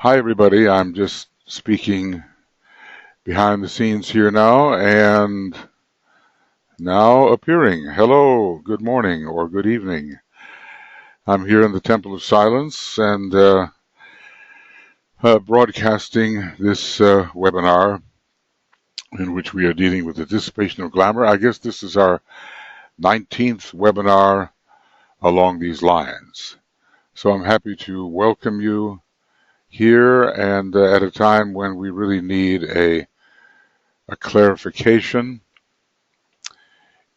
Hi, everybody. I'm just speaking behind the scenes here now and now appearing. Hello, good morning or good evening. I'm here in the Temple of Silence and broadcasting this webinar in which we are dealing with the dissipation of glamour. I guess this is our 19th webinar along these lines. So I'm happy to welcome you here and at a time when we really need a clarification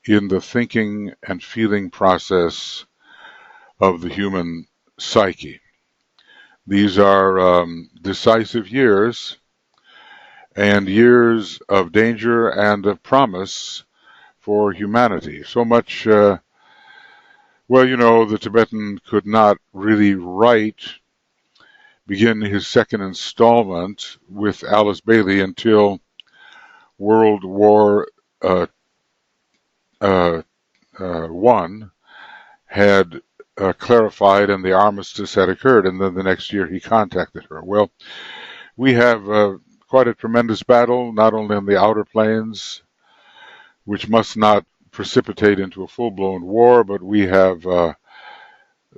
in the thinking and feeling process of the human psyche. These are decisive years and years of danger and of promise for humanity. So much, the Tibetan could not really begin his second installment with Alice Bailey until World War I had clarified and the armistice had occurred, and then the next year he contacted her. Well, we have quite a tremendous battle, not only on the outer planes, which must not precipitate into a full-blown war, but we have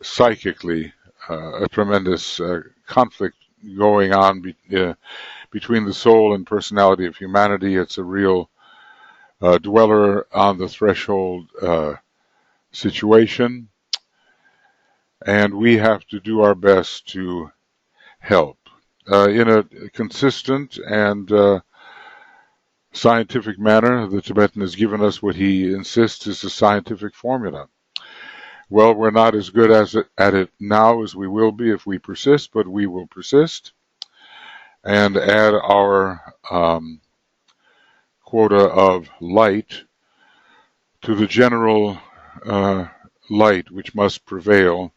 psychically a tremendous conflict going on between the soul and personality of humanity. It's a real dweller on the threshold situation, and we have to do our best to help in a consistent and scientific manner. The Tibetan has given us what he insists is a scientific formula. Well, we're not as good at it now as we will be if we persist, but we will persist and add our quota of light to the general light which must prevail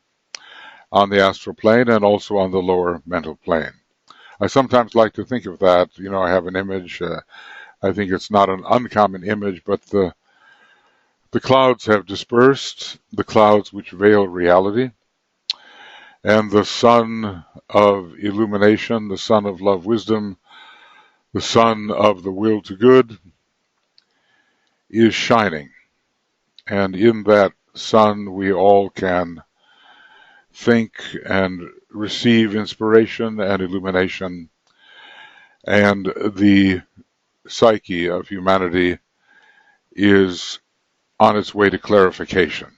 on the astral plane and also on the lower mental plane. I sometimes like to think of that. I have an image. I think it's not an uncommon image, but the clouds have dispersed, the clouds which veil reality, and the sun of illumination, the sun of love, wisdom, the sun of the will to good is shining. And in that sun, we all can think and receive inspiration and illumination, and the psyche of humanity is on its way to clarification.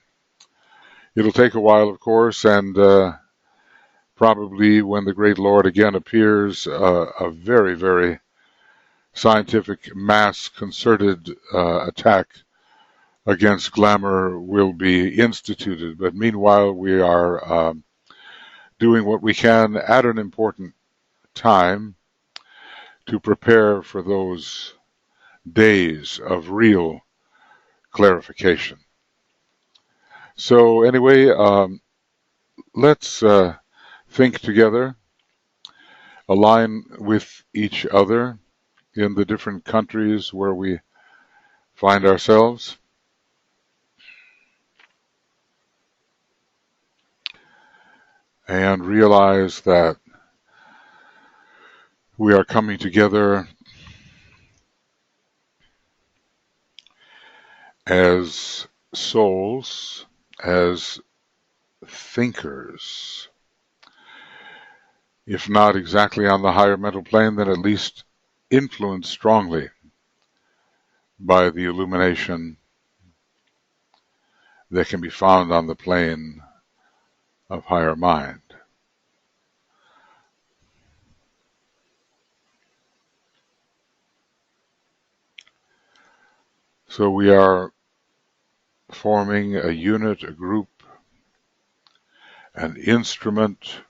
It'll take a while, of course, and probably when the great Lord again appears, a very, very scientific mass concerted attack against glamour will be instituted. But meanwhile, we are doing what we can at an important time to prepare for those days of real clarification. So anyway, let's think together, align with each other in the different countries where we find ourselves. And realize that we are coming together as souls, as thinkers, if not exactly on the higher mental plane, then at least influenced strongly by the illumination that can be found on the plane of higher mind. So we are forming a unit, a group, an instrument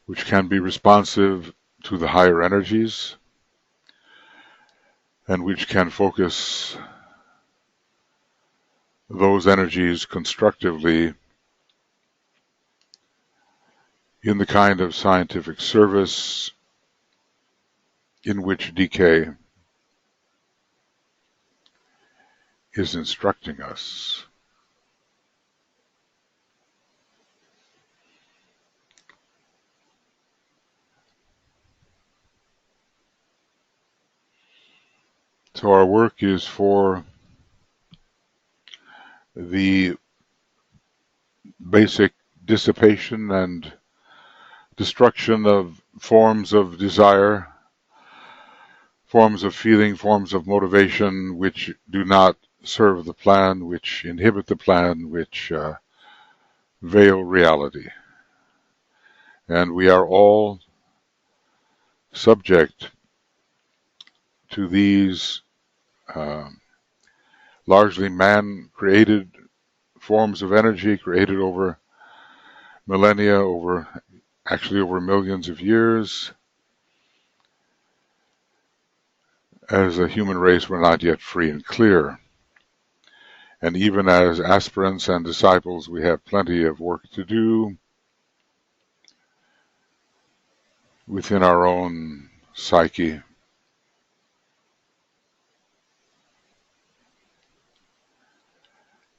which can be responsive to the higher energies and which can focus those energies constructively in the kind of scientific service in which DK is instructing us. So our work is for the basic dissipation and destruction of forms of desire, forms of feeling, forms of motivation which do not serve the plan, which inhibit the plan, which veil reality. And we are all subject to these largely man-created forms of energy created over millennia, over millions of years. As a human race, we're not yet free and clear. And even as aspirants and disciples, we have plenty of work to do within our own psyche.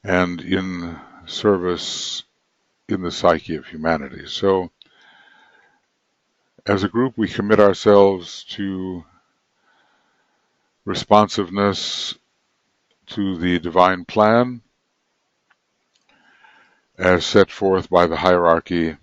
And in service in the psyche of humanity. So, as a group, we commit ourselves to responsiveness to the divine plan as set forth by the hierarchy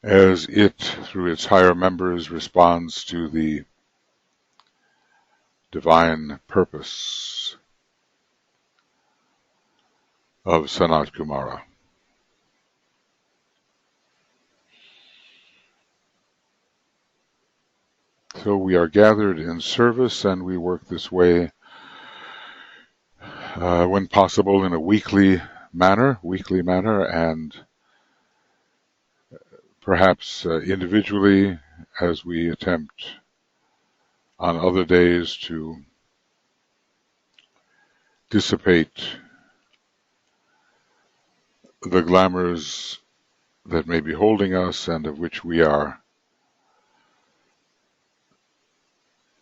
as it, through its higher members, responds to the divine purpose of Sanat Kumara. So we are gathered in service, and we work this way when possible in a weekly manner, and perhaps individually, as we attempt on other days to dissipate the glamours that may be holding us and of which we are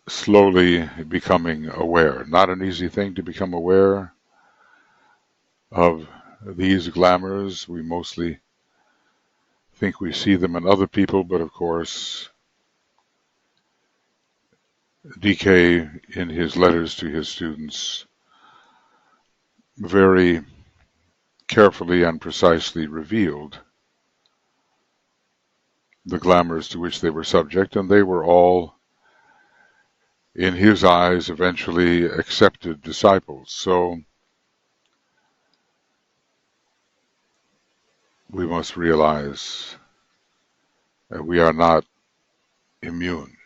slowly becoming aware. Not an easy thing to become aware of these glamours. We mostly think we see them in other people, but of course, DK, in his letters to his students, very carefully and precisely revealed the glamours to which they were subject, and they were all, in his eyes, eventually accepted disciples. So we must realize that we are not immune.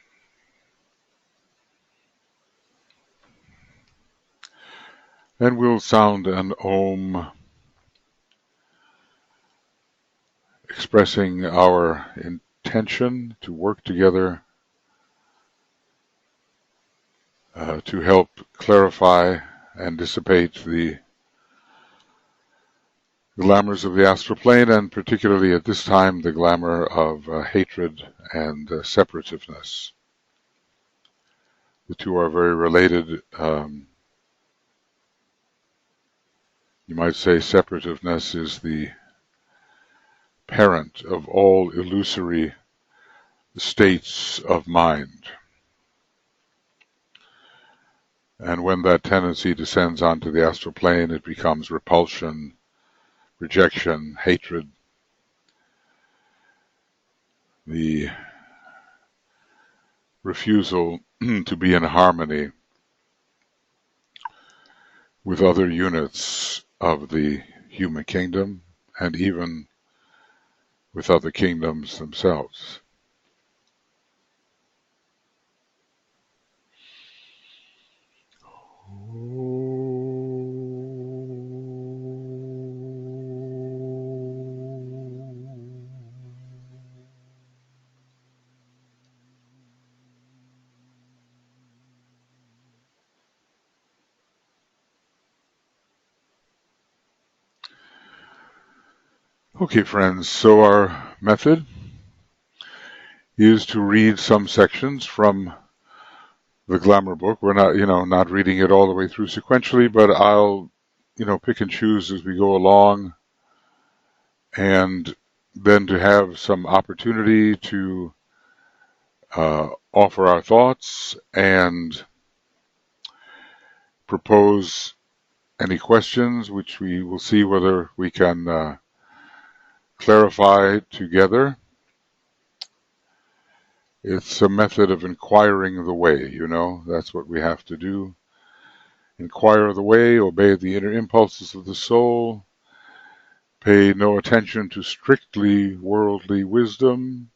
And we'll sound an Om, expressing our intention to work together to help clarify and dissipate the glamours of the astral plane, and particularly at this time, the glamour of hatred and separativeness. The two are very related. You might say separativeness is the parent of all illusory states of mind. And when that tendency descends onto the astral plane, it becomes repulsion, rejection, hatred, the refusal to be in harmony with other units of the human kingdom and even with other kingdoms themselves. Okay, friends, so our method is to read some sections from the Glamour book. We're not reading it all the way through sequentially, but I'll, pick and choose as we go along and then to have some opportunity to offer our thoughts and propose any questions, which we will see whether we can clarify together. It's a method of inquiring the way, that's what we have to do. Inquire the way, obey the inner impulses of the soul, pay no attention to strictly worldly wisdom,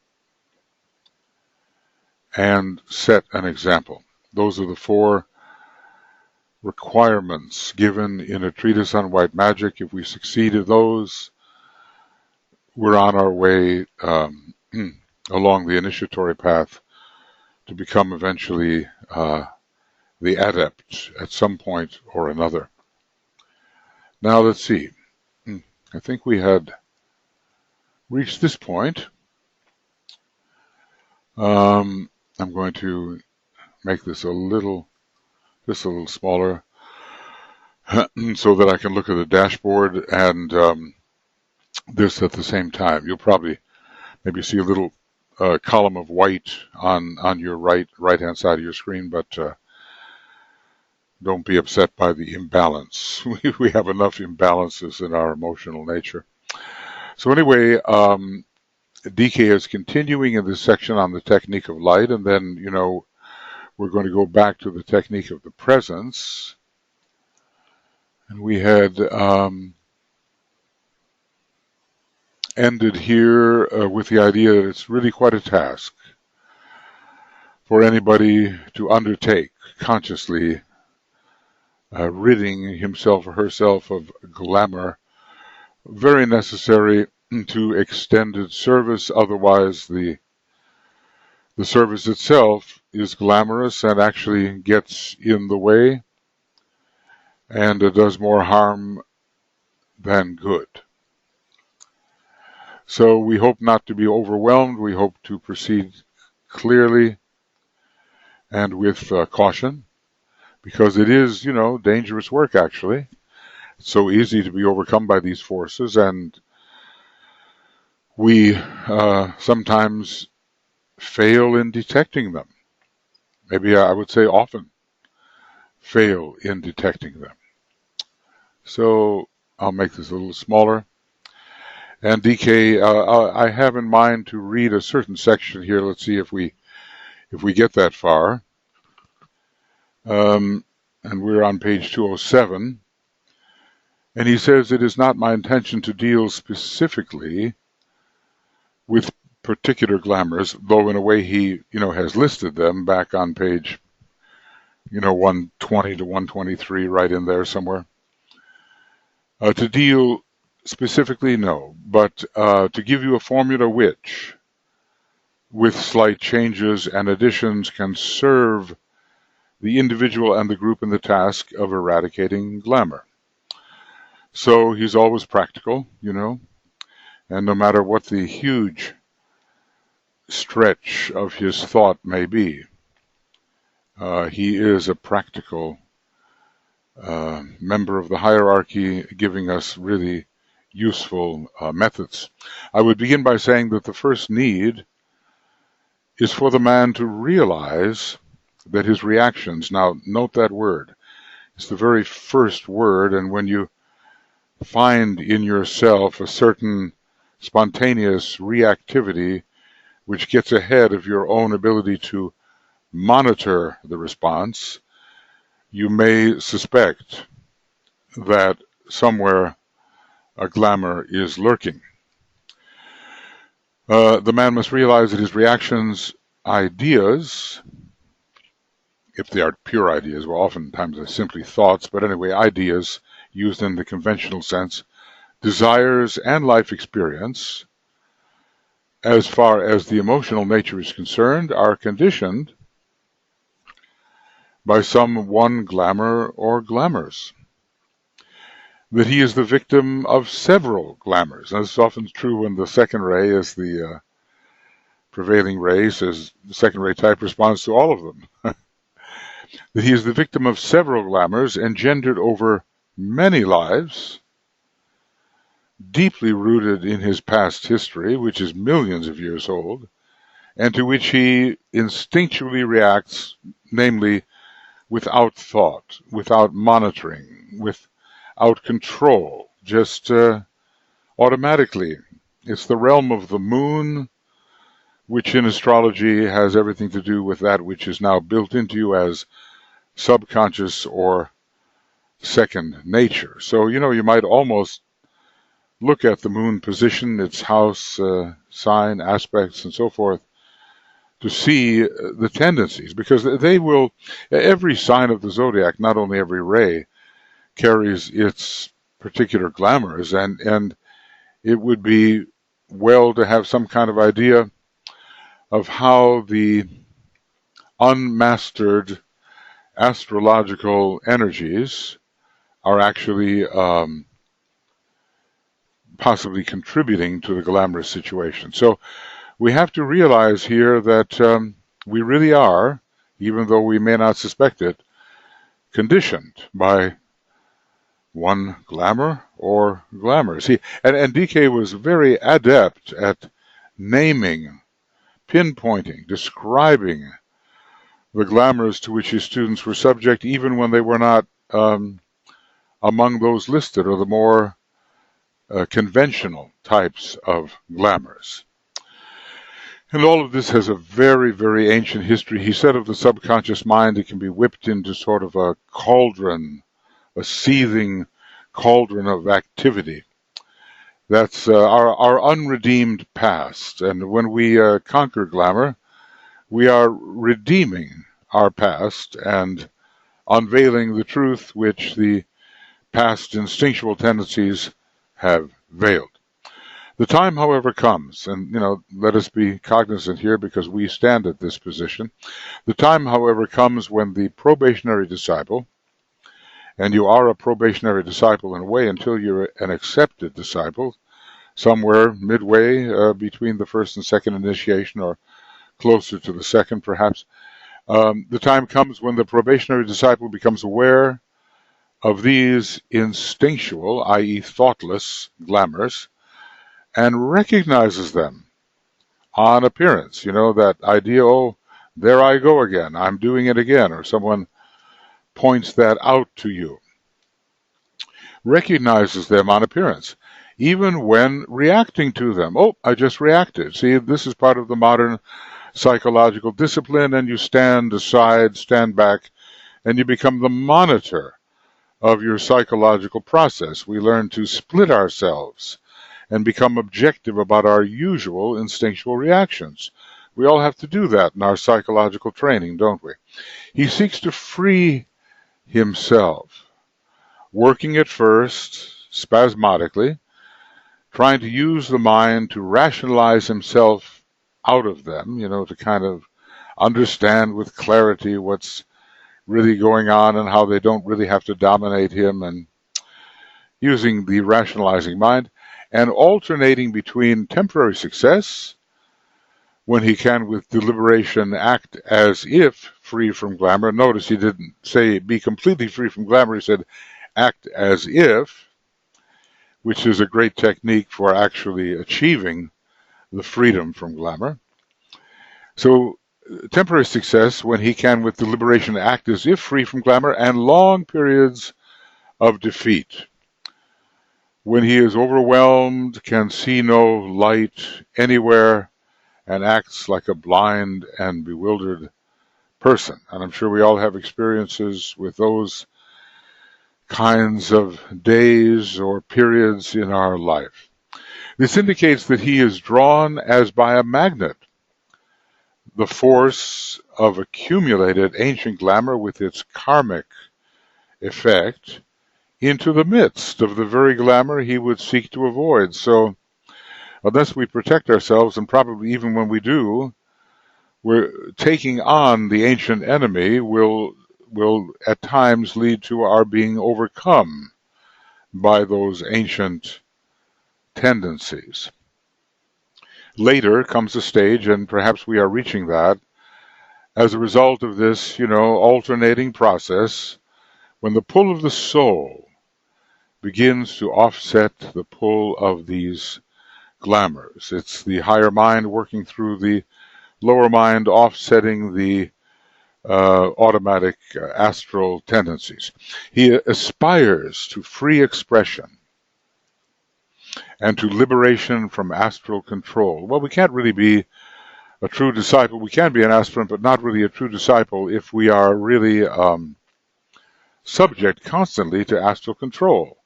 and set an example. Those are the 4 requirements given in a treatise on white magic. If we succeed in those, we're on our way along the initiatory path to become eventually the adept at some point or another. Now let's see. I think we had reached this point. I'm going to make this just a little smaller so that I can look at the dashboard and this at the same time. You'll probably maybe see a little column of white on your right-hand side of your screen, but don't be upset by the imbalance. We have enough imbalances in our emotional nature. So anyway, DK is continuing in this section on the technique of light, and then, we're going to go back to the technique of the presence. And we had ended here with the idea that it's really quite a task for anybody to undertake consciously, ridding himself or herself of glamour, very necessary to extended service. Otherwise, the service itself is glamorous and actually gets in the way, and it does more harm than good. So we hope not to be overwhelmed. We hope to proceed clearly and with caution, because it is, dangerous work, actually. It's so easy to be overcome by these forces, and we sometimes fail in detecting them. Maybe I would say often fail in detecting them. So I'll make this a little smaller. And DK, I have in mind to read a certain section here. Let's see if we get that far. And we're on page 207. And he says, "It is not my intention to deal specifically with particular glamours," though in a way he, has listed them back on page, 120 to 123, right in there somewhere. To deal specifically, no, but to give you a formula which, with slight changes and additions, can serve the individual and the group in the task of eradicating glamour. So he's always practical, and no matter what the huge stretch of his thought may be, he is a practical member of the hierarchy, giving us really useful methods. I would begin by saying that the first need is for the man to realize that his reactions, now note that word, it's the very first word, and when you find in yourself a certain spontaneous reactivity which gets ahead of your own ability to monitor the response, you may suspect that somewhere a glamour is lurking. The man must realize that his reactions, ideas, if they are pure ideas, well, oftentimes they're simply thoughts, but anyway, ideas used in the conventional sense, desires and life experience, as far as the emotional nature is concerned, are conditioned by some one glamour or glamours. That he is the victim of several glamours. And this is often true when the second ray is the prevailing ray, says the second ray type responds to all of them. That he is the victim of several glamours engendered over many lives, deeply rooted in his past history, which is millions of years old, and to which he instinctually reacts, namely without thought, without monitoring, without control, just automatically. It's the realm of the moon, which in astrology has everything to do with that which is now built into you as subconscious or second nature. So, you might almost look at the moon position, its house, sign, aspects, and so forth, to see the tendencies, because every sign of the zodiac, not only every ray, carries its particular glamours, and it would be well to have some kind of idea of how the unmastered astrological energies are actually possibly contributing to the glamorous situation. So we have to realize here that we really are, even though we may not suspect it, conditioned by one glamour or glamour. See, and DK was very adept at naming, pinpointing, describing the glamours to which his students were subject, even when they were not among those listed, or the more conventional types of glamours. And all of this has a very, very ancient history. He said of the subconscious mind, it can be whipped into sort of a cauldron, a seething cauldron of activity. That's our unredeemed past. And when we conquer glamour, we are redeeming our past and unveiling the truth which the past instinctual tendencies have veiled. The time, however, comes, and let us be cognizant here because we stand at this position. The time, however, comes when the probationary disciple, and you are a probationary disciple in a way until you're an accepted disciple, somewhere midway between the first and second initiation, or closer to the second perhaps. The time comes when the probationary disciple becomes aware of these instinctual, i.e. thoughtless, glamours, and recognizes them on appearance. That idea, oh, there I go again, I'm doing it again, or someone points that out to you. Recognizes them on appearance, even when reacting to them. Oh, I just reacted. See, this is part of the modern psychological discipline, and you stand aside, stand back, and you become the monitor of your psychological process. We learn to split ourselves and become objective about our usual instinctual reactions. We all have to do that in our psychological training, don't we? He seeks to free himself, working at first spasmodically, trying to use the mind to rationalize himself out of them, to kind of understand with clarity what's really going on and how they don't really have to dominate him, and using the rationalizing mind, and alternating between temporary success, when he can with deliberation act as if free from glamour. Notice he didn't say be completely free from glamour, he said act as if, which is a great technique for actually achieving the freedom from glamour. So temporary success, when he can with deliberation act as if free from glamour, and long periods of defeat, when he is overwhelmed, can see no light anywhere, and acts like a blind and bewildered person. And I'm sure we all have experiences with those kinds of days or periods in our life. This indicates that he is drawn as by a magnet. The force of accumulated ancient glamour with its karmic effect into the midst of the very glamour he would seek to avoid. So unless we protect ourselves, and probably even when we do, we're taking on the ancient enemy will at times lead to our being overcome by those ancient tendencies. Later comes a stage, and perhaps we are reaching that, as a result of this, alternating process, when the pull of the soul begins to offset the pull of these glamours. It's the higher mind working through the lower mind, offsetting the automatic astral tendencies. He aspires to free expression and to liberation from astral control. Well, we can't really be a true disciple. We can be an aspirant, but not really a true disciple if we are really subject constantly to astral control.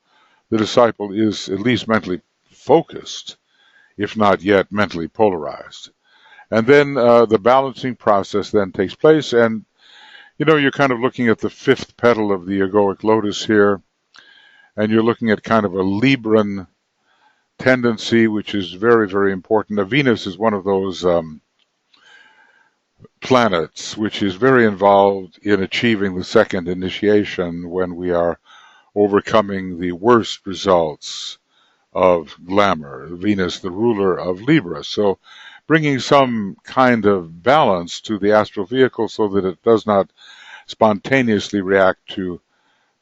The disciple is at least mentally focused, if not yet mentally polarized. And then the balancing process then takes place, and you're kind of looking at the fifth petal of the egoic lotus here, and you're looking at kind of a Libran tendency, which is very, very important. Now, Venus is one of those planets which is very involved in achieving the second initiation when we are overcoming the worst results of glamour. Venus, the ruler of Libra. So bringing some kind of balance to the astral vehicle so that it does not spontaneously react to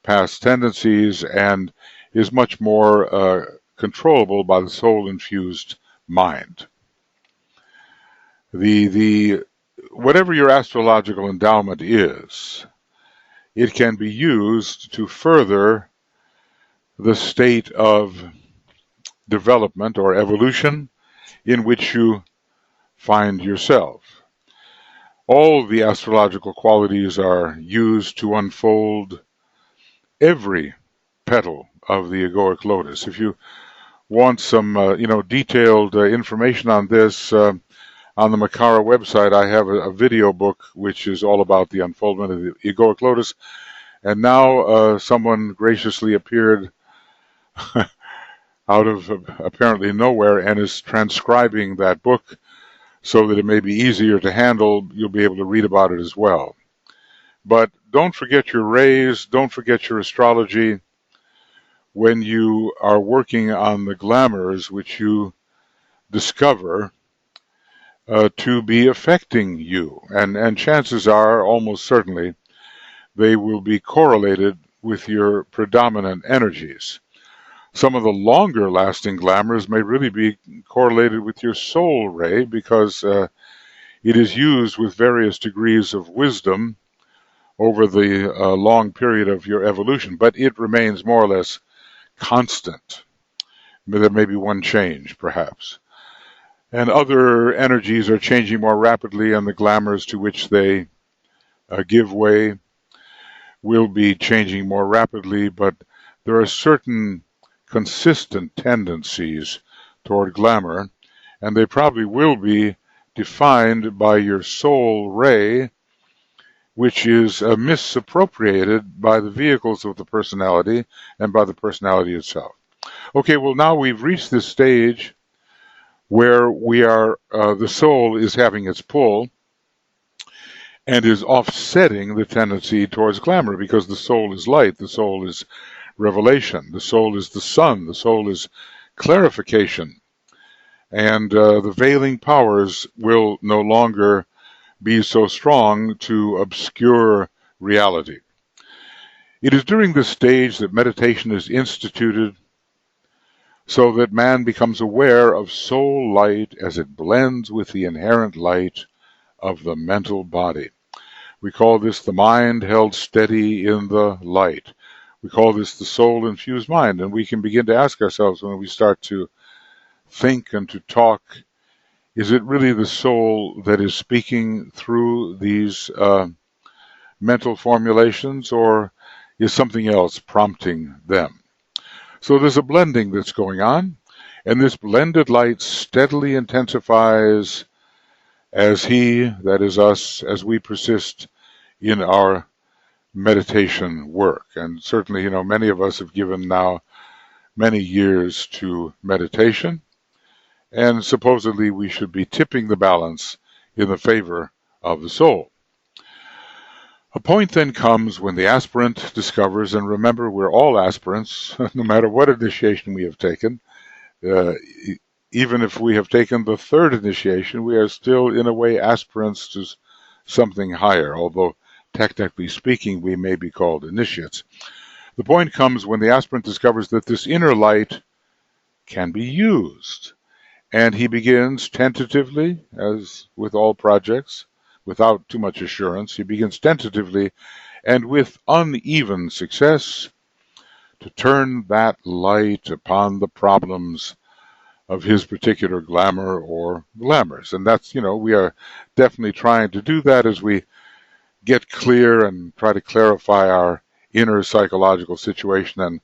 past tendencies and is much more controllable by the soul-infused mind. Whatever your astrological endowment is, it can be used to further the state of development or evolution in which you find yourself. All the astrological qualities are used to unfold every petal of the egoic lotus. If you want some detailed information on this, on the Makara website, I have a video book which is all about the unfoldment of the egoic lotus. And now someone graciously appeared out of apparently nowhere and is transcribing that book so that it may be easier to handle. You'll be able to read about it as well. But don't forget your rays, don't forget your astrology when you are working on the glamours which you discover to be affecting you. And chances are, almost certainly, they will be correlated with your predominant energies. Some of the longer lasting glamours may really be correlated with your soul ray because it is used with various degrees of wisdom over the long period of your evolution, but it remains more or less constant. There may be one change, perhaps. And other energies are changing more rapidly, and the glamours to which they give way will be changing more rapidly, but there are certain consistent tendencies toward glamour, and they probably will be defined by your soul ray, which is misappropriated by the vehicles of the personality and by the personality itself. Okay, well, now we've reached this stage where we are, the soul is having its pull and is offsetting the tendency towards glamour, because the soul is light, the soul is revelation, the soul is the sun, the soul is clarification, and the veiling powers will no longer be so strong to obscure reality. It is during this stage that meditation is instituted so that man becomes aware of soul light as it blends with the inherent light of the mental body. We call this the mind held steady in the light. We call this the soul-infused mind, and we can begin to ask ourselves when we start to think and to talk, is it really the soul that is speaking through these mental formulations, or is something else prompting them? So there's a blending that's going on, and this blended light steadily intensifies as that is us, as we persist in our meditation work. And certainly, many of us have given now many years to meditation, and supposedly we should be tipping the balance in the favor of the soul. A point then comes when the aspirant discovers, and remember, we're all aspirants, no matter what initiation we have taken. Even if we have taken the third initiation, we are still, in a way, aspirants to something higher, although technically speaking, we may be called initiates. The point comes when the aspirant discovers that this inner light can be used, and he begins tentatively, as with all projects, without too much assurance, he begins tentatively and with uneven success to turn that light upon the problems of his particular glamour or glamours. And that's, we are definitely trying to do that as we get clear and try to clarify our inner psychological situation and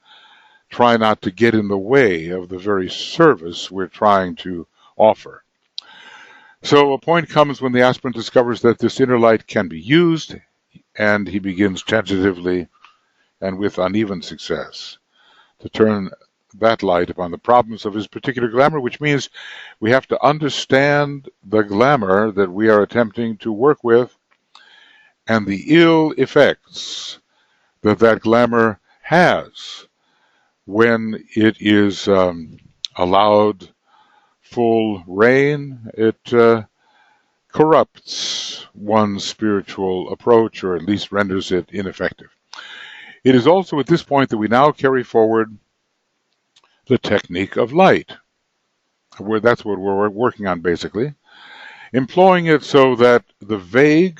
try not to get in the way of the very service we're trying to offer. So a point comes when the aspirant discovers that this inner light can be used, and he begins tentatively and with uneven success to turn that light upon the problems of his particular glamour, which means we have to understand the glamour that we are attempting to work with and the ill effects that that glamour has when it is allowed full reign. It corrupts one's spiritual approach, or at least renders it ineffective. It is also at this point that we now carry forward the technique of light, where that's what we're working on basically, employing it so that the vague,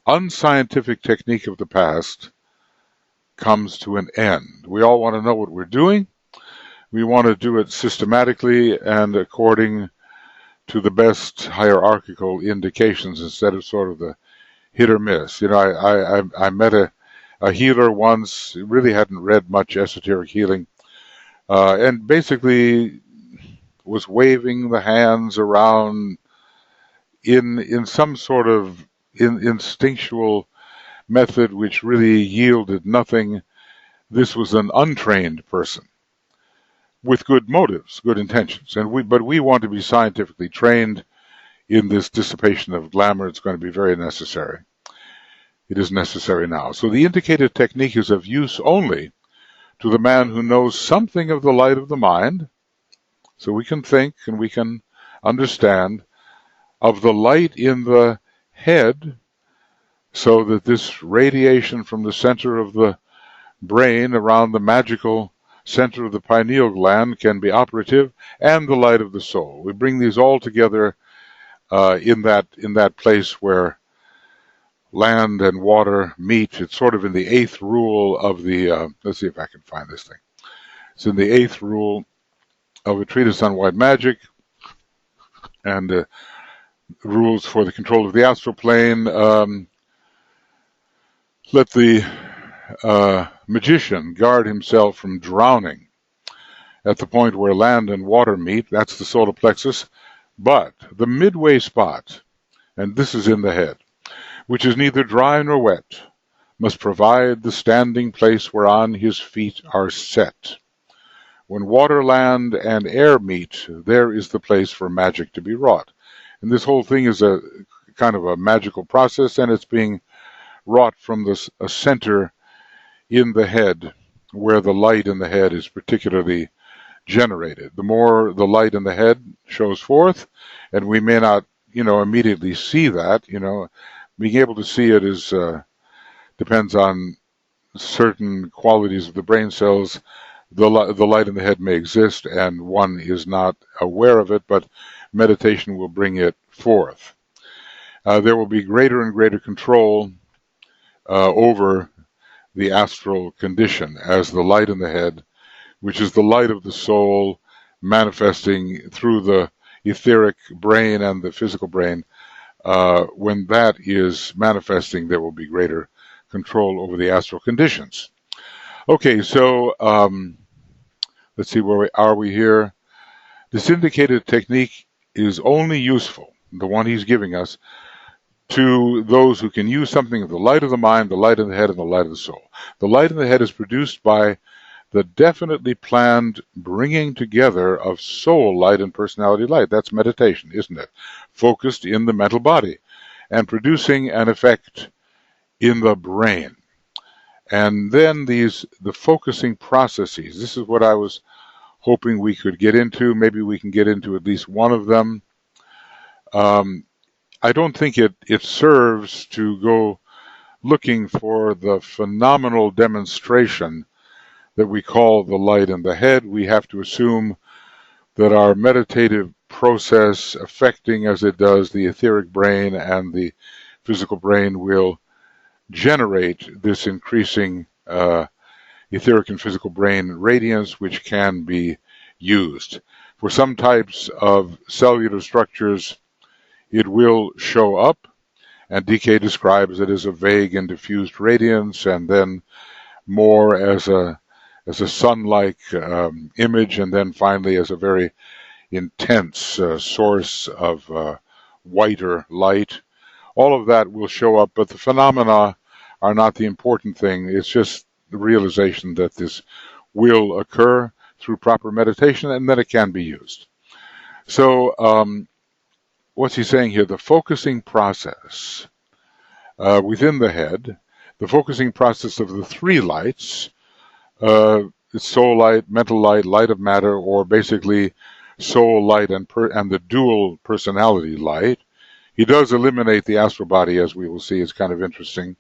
unscientific technique of the past comes to an end. We all want to know what we're doing. We want to do it systematically and according to the best hierarchical indications instead of sort of the hit or miss. I met a healer once, really hadn't read much esoteric healing, and basically was waving the hands around in some sort of instinctual method which really yielded nothing. This was an untrained person with good motives, good intentions, but we want to be scientifically trained in this dissipation of glamour. It's going to be very necessary. It is necessary now. So the indicated technique is of use only to the man who knows something of the light of the mind, so we can think and we can understand of the light in the head, so that this radiation from the center of the brain around the magical center of the pineal gland can be operative, and the light of the soul. We bring these all together in that place where land and water meet. It's sort of in the eighth rule of the, let's see if I can find this thing. It's in the eighth rule of a treatise on white magic, and rules for the control of the astral plane. Let the magician guard himself from drowning at the point where land and water meet. That's the solar plexus. But the midway spot, and this is in the head, which is neither dry nor wet, must provide the standing place whereon his feet are set. When water, land, and air meet, there is the place for magic to be wrought. And this whole thing is a kind of a magical process, and it's being wrought from a center in the head, where the light in the head is particularly generated. The more the light in the head shows forth, and we may not, immediately see that, being able to see it is depends on certain qualities of the brain cells. The light in the head may exist, and one is not aware of it, but meditation will bring it forth. There will be greater and greater control over the astral condition as the light in the head, which is the light of the soul manifesting through the etheric brain and the physical brain. When that is manifesting, there will be greater control over the astral conditions. Okay, so let's see, where are we here? This indicated technique is only useful, the one he's giving us, to those who can use something of the light of the mind, the light of the head, and the light of the soul. The light in the head is produced by the definitely planned bringing together of soul light and personality light. That's meditation, isn't it? Focused in the mental body and producing an effect in the brain. And then the focusing processes. This is what I was hoping we could get into. Maybe we can get into at least one of them. I don't think it serves to go looking for the phenomenal demonstration that we call the light in the head, we have to assume that our meditative process, affecting as it does the etheric brain and the physical brain, will generate this increasing etheric and physical brain radiance, which can be used. For some types of cellular structures, it will show up, and DK describes it as a vague and diffused radiance, and then more as a sun-like image, and then finally as a very intense source of whiter light. All of that will show up, but the phenomena are not the important thing. It's just the realization that this will occur through proper meditation, and that it can be used. So what's he saying here? The focusing process within the head, the focusing process of the three lights, soul light, mental light, light of matter, or basically soul light and the dual personality light. He does eliminate the astral body, as we will see. It's kind of interesting.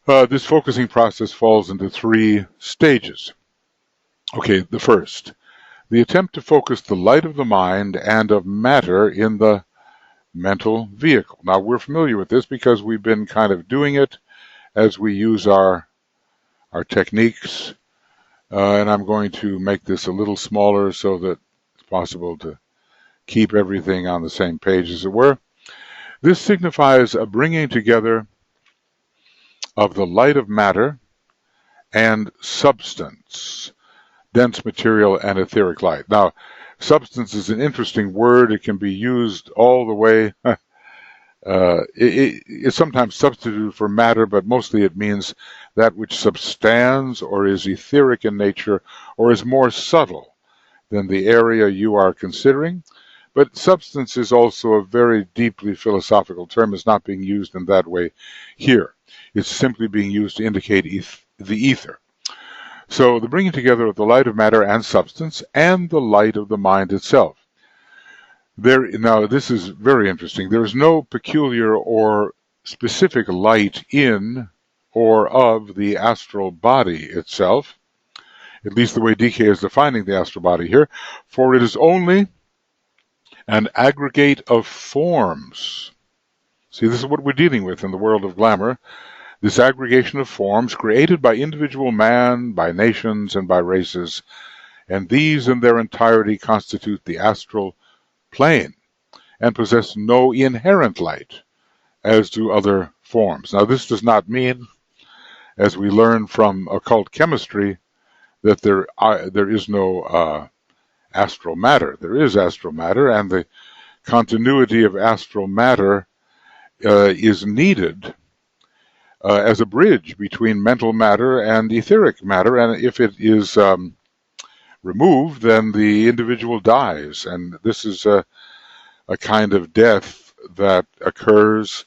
This focusing process falls into three stages. Okay, the first, the attempt to focus the light of the mind and of matter in the mental vehicle. Now, we're familiar with this because we've been kind of doing it as we use our techniques. And I'm going to make this a little smaller so that it's possible to keep everything on the same page, as it were. This signifies a bringing together of the light of matter and substance, dense material and etheric light. Now, substance is an interesting word. It can be used all the way. It's sometimes substituted for matter, but mostly it means that which substands or is etheric in nature or is more subtle than the area you are considering. But substance is also a very deeply philosophical term. It's not being used in that way here. It's simply being used to indicate the ether. So the bringing together of the light of matter and substance and the light of the mind itself. Now, this is very interesting. There is no peculiar or specific light in or of the astral body itself, at least the way DK is defining the astral body here, for it is only an aggregate of forms. See, this is what we're dealing with in the world of glamour. This aggregation of forms created by individual man, by nations, and by races, and these in their entirety constitute the astral plane and possess no inherent light, as do other forms. Now, this does not mean, as we learn from occult chemistry, that there is no astral matter. There is astral matter, and the continuity of astral matter is needed as a bridge between mental matter and etheric matter, and if it is removed, then the individual dies, and this is a kind of death that occurs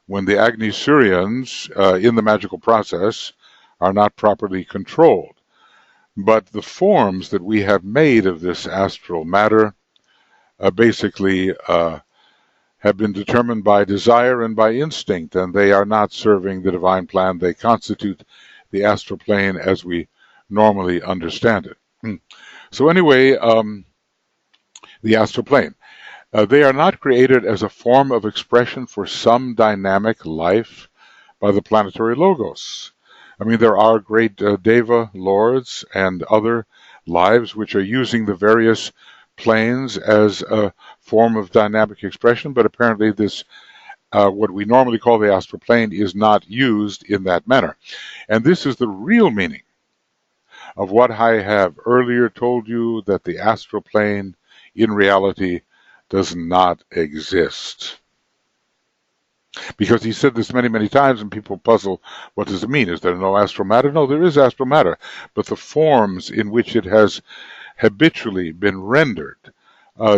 when the Agni Suryans in the magical process are not properly controlled. But the forms that we have made of this astral matter basically have been determined by desire and by instinct, and they are not serving the divine plan. They constitute the astral plane as we normally understand it. So anyway, the astral plane. They are not created as a form of expression for some dynamic life by the planetary logos. I mean, there are great Deva lords and other lives which are using the various planes as a form of dynamic expression, but apparently this, what we normally call the astral plane, is not used in that manner. And this is the real meaning of what I have earlier told you, that the astral plane in reality does not exist. Because he said this many, many times, and people puzzle, what does it mean? Is there no astral matter? No, there is astral matter, but the forms in which it has habitually been rendered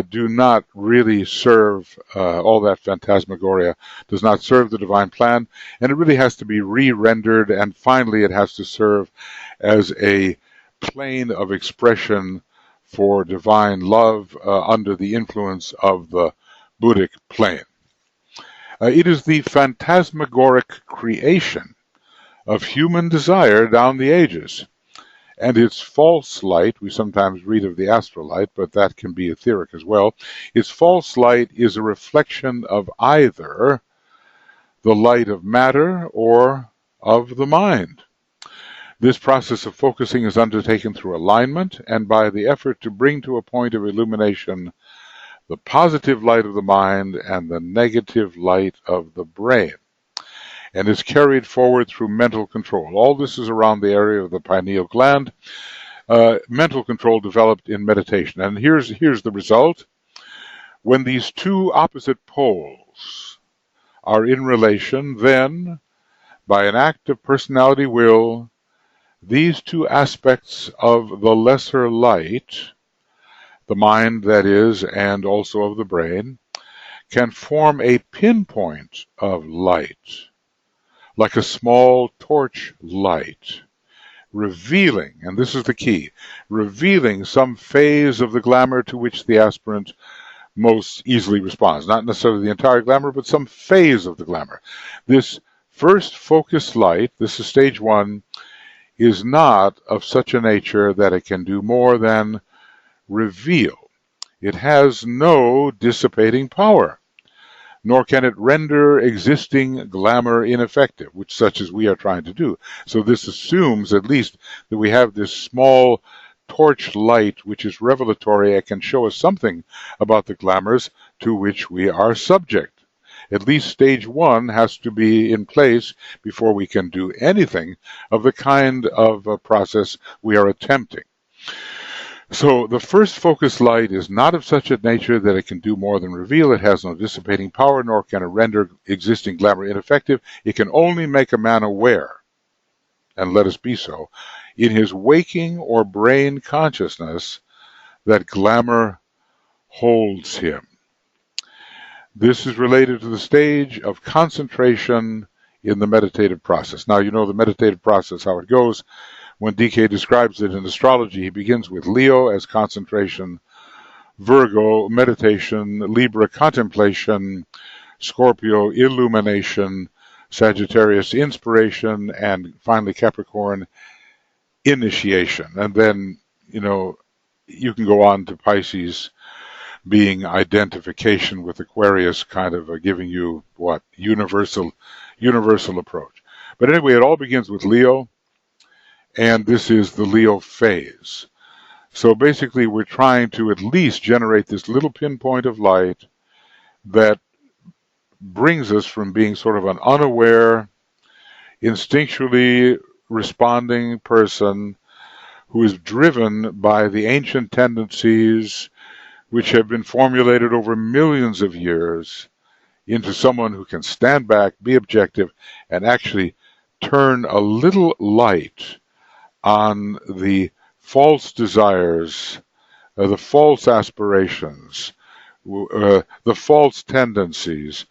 do not really serve all that phantasmagoria, does not serve the divine plan, and it really has to be re-rendered, and finally it has to serve as a plane of expression for divine love under the influence of the Buddhic plane. It is the phantasmagoric creation of human desire down the ages, and its false light, we sometimes read of the astral light, but that can be etheric as well. Its false light is a reflection of either the light of matter or of the mind. This process of focusing is undertaken through alignment and by the effort to bring to a point of illumination the positive light of the mind and the negative light of the brain, and is carried forward through mental control. All this is around the area of the pineal gland. Mental control developed in meditation. And here's the result. When these two opposite poles are in relation, then, by an act of personality will, these two aspects of the lesser light, the mind that is, and also of the brain, can form a pinpoint of light, like a small torch light, revealing, and this is the key, revealing some phase of the glamour to which the aspirant most easily responds. Not necessarily the entire glamour, but some phase of the glamour. This first focused light, this is stage one, is not of such a nature that it can do more than reveal. It has no dissipating power, nor can it render existing glamour ineffective, which such as we are trying to do. So this assumes at least that we have this small torch light which is revelatory and can show us something about the glamours to which we are subject. At least stage one has to be in place before we can do anything of the kind of process we are attempting. So the first focused light is not of such a nature that it can do more than reveal. It has no dissipating power, nor can it render existing glamour ineffective. It can only make a man aware, and let us be so, in his waking or brain consciousness that glamour holds him. This is related to the stage of concentration in the meditative process. Now, you know the meditative process, how it goes. When DK describes it in astrology, he begins with Leo as concentration, Virgo, meditation, Libra, contemplation, Scorpio, illumination, Sagittarius, inspiration, and finally Capricorn, initiation. And then, you can go on to Pisces being identification, with Aquarius kind of giving you universal approach. But anyway, it all begins with Leo, and this is the Leo phase. So basically we're trying to at least generate this little pinpoint of light that brings us from being sort of an unaware, instinctually responding person who is driven by the ancient tendencies which have been formulated over millions of years, into someone who can stand back, be objective, and actually turn a little light on the false desires, the false aspirations, the false tendencies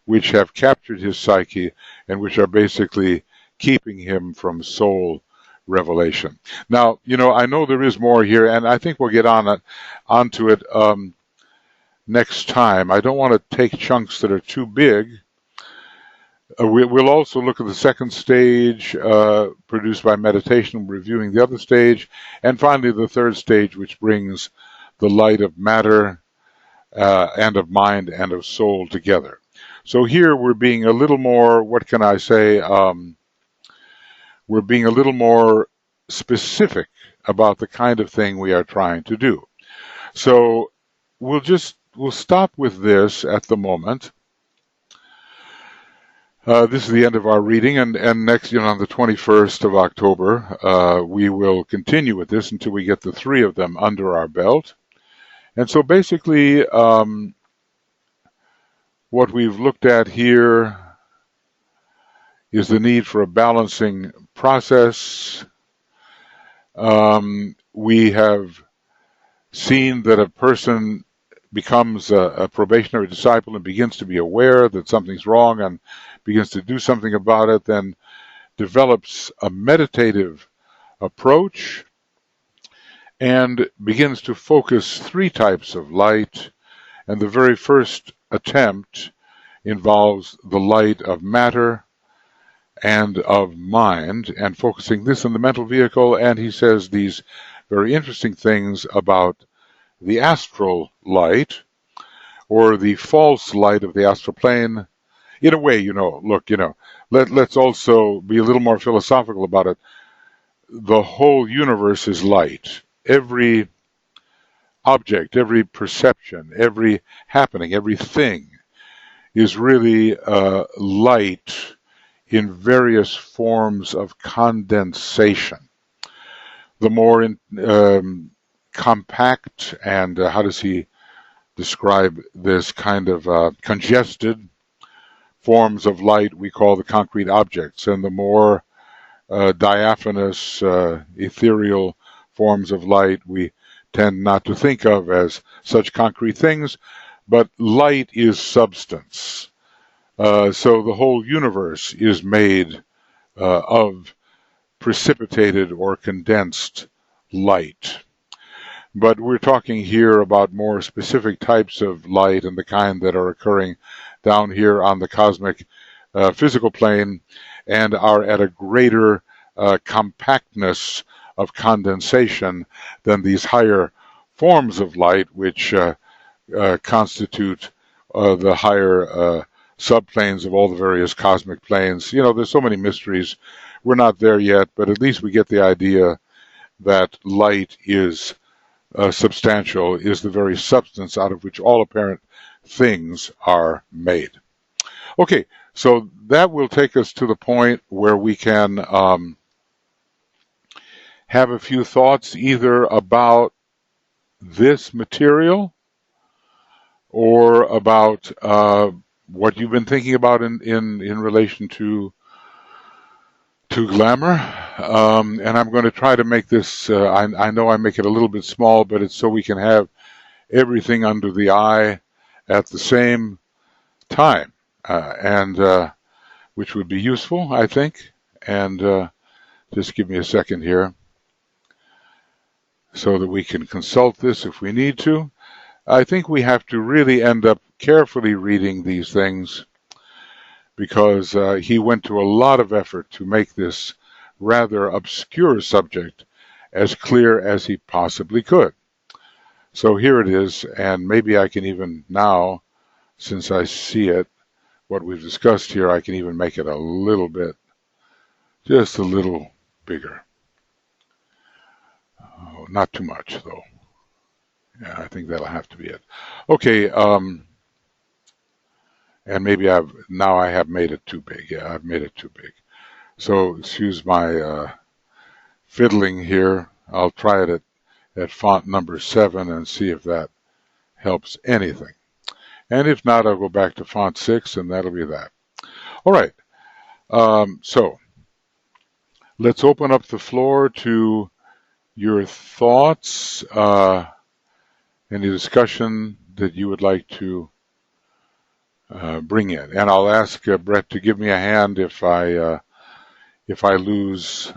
which have captured his psyche and which are basically keeping him from soul revelation. Now, I know there is more here, and I think we'll get onto it next time. I don't want to take chunks that are too big. We'll also look at the second stage produced by meditation, reviewing the other stage, and finally the third stage, which brings the light of matter and of mind and of soul together. So here we're being a little more, what can I say, we're being a little more specific about the kind of thing we are trying to do. So we'll stop with this at the moment. This is the end of our reading, and next, on the 21st of October, we will continue with this until we get the three of them under our belt. And so basically, what we've looked at here is the need for a balancing process. We have seen that a person becomes a probationary disciple and begins to be aware that something's wrong and begins to do something about it, then develops a meditative approach and begins to focus three types of light. And the very first attempt involves the light of matter, and of mind, and focusing this in the mental vehicle. And he says these very interesting things about the astral light, or the false light of the astral plane. In a way, look, let's also be a little more philosophical about it. The whole universe is light. Every object, every perception, every happening, everything is really light in various forms of condensation. The more compact and, how does he describe this kind of congested forms of light we call the concrete objects, and the more diaphanous, ethereal forms of light we tend not to think of as such concrete things, but light is substance. So the whole universe is made of precipitated or condensed light. But we're talking here about more specific types of light and the kind that are occurring down here on the cosmic physical plane and are at a greater compactness of condensation than these higher forms of light, which constitute the higher subplanes of all the various cosmic planes. There's so many mysteries. We're not there yet, but at least we get the idea that light is substantial, is the very substance out of which all apparent things are made. Okay, so that will take us to the point where we can have a few thoughts either about this material or about what you've been thinking about in relation to glamour. And I'm going to try to make this, I know I make it a little bit small, but it's so we can have everything under the eye at the same time, and which would be useful, I think. And just give me a second here so that we can consult this if we need to. I think we have to really end up carefully reading these things, because he went to a lot of effort to make this rather obscure subject as clear as he possibly could. So here it is, and maybe I can even now, since I see it, what we've discussed here, I can even make it a little bit, just a little bigger. Oh, not too much, though. Yeah, I think that'll have to be it. Okay, and maybe I have made it too big. Yeah, I've made it too big. So excuse my fiddling here. I'll try it at font number 7 and see if that helps anything. And if not, I'll go back to font 6, and that'll be that. All right. So let's open up the floor to your thoughts, any discussion that you would like to bring in. And I'll ask Brett to give me a hand if I lose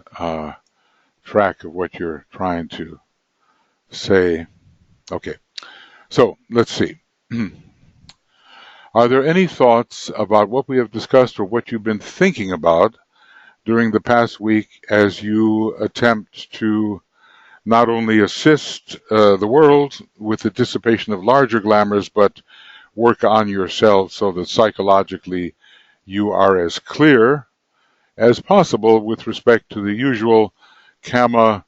track of what you're trying to say. Okay, so let's see. Are there any thoughts about what we have discussed or what you've been thinking about during the past week as you attempt to not only assist the world with the dissipation of larger glamours, but work on yourself so that psychologically you are as clear as possible with respect to the usual Kama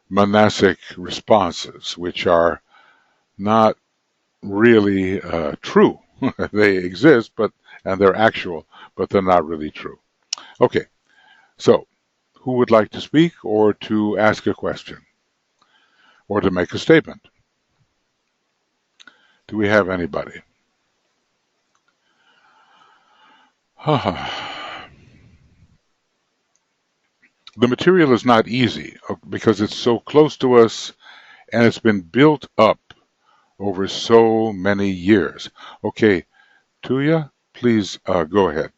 monastic responses, which are not really true. They exist, and they're actual, but they're not really true. Okay, so who would like to speak or to ask a question or to make a statement? Do we have anybody? The material is not easy because it's so close to us and it's been built up over so many years. Okay, Tuija, please go ahead.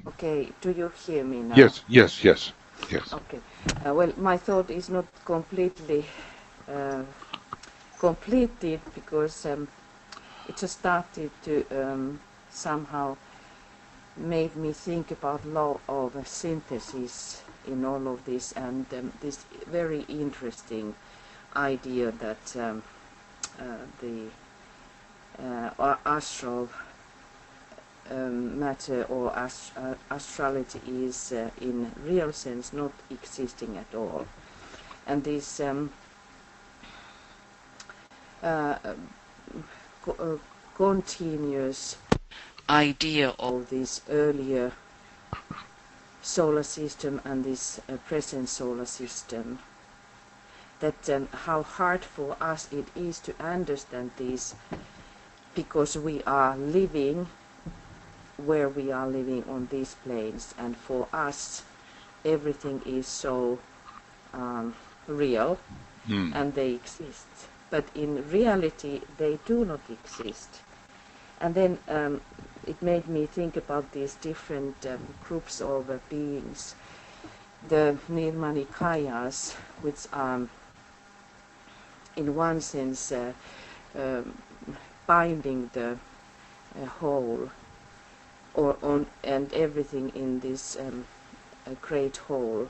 Okay, do you hear me now? Yes. Okay. Well, my thought is not completely completed because it just started to somehow made me think about law of synthesis in all of this, and this very interesting idea that the astral matter or astrality is in real sense not existing at all. And this continuous idea of this earlier solar system and this present solar system, that how hard for us it is to understand this, because we are living where we are living on these planes, and for us everything is so real and they exist, but in reality they do not exist. And then it made me think about these different groups of beings, the Nirmanikayas, which are in one sense binding the whole or on and everything in this great whole,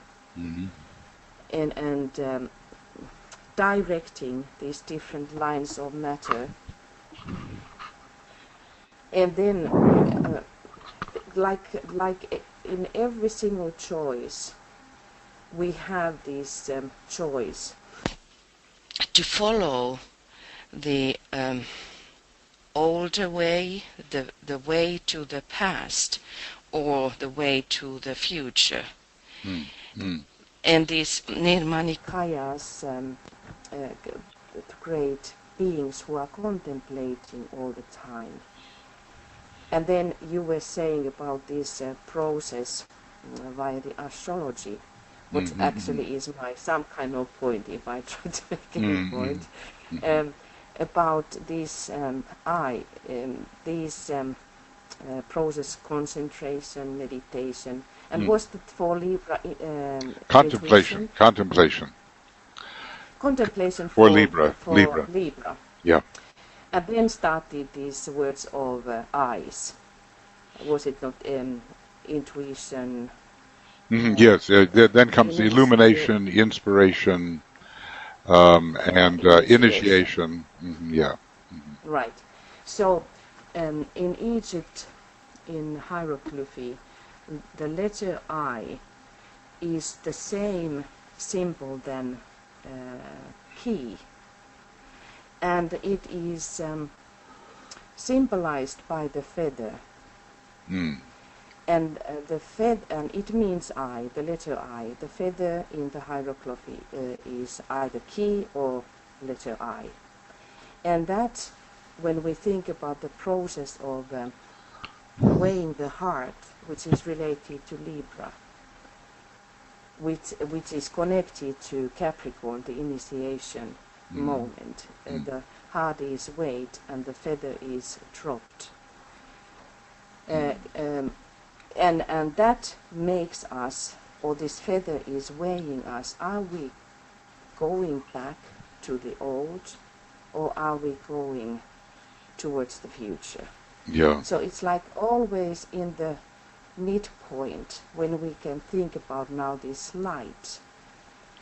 and directing these different lines of matter. And then like in every single choice we have this choice to follow the older way, the way to the past, or the way to the future. And these Nirmanikayas, great beings who are contemplating all the time. And then you were saying about this process via the astrology, which actually is my some kind of point, if I try to make any point, about this process, concentration, meditation, and was it for Libra? Contemplation. Contemplation for Libra. Libra. Yeah. And then started these words of eyes. Was it not intuition? Yes. Then comes the illumination, inspiration, and initiation. Yeah. Right. So in Egypt, in hieroglyphy, the letter I is the same symbol than key, and it is symbolized by the feather. And and it means I, the letter I. The feather in the hieroglyphy is either key or letter I. And that, when we think about the process of weighing the heart, which is related to Libra, which is connected to Capricorn, the initiation moment. The heart is weighed and the feather is dropped. And that makes us, or this feather is weighing us, are we going back to the old, or are we going towards the future? Yeah. So it's like always in the midpoint, when we can think about now this light,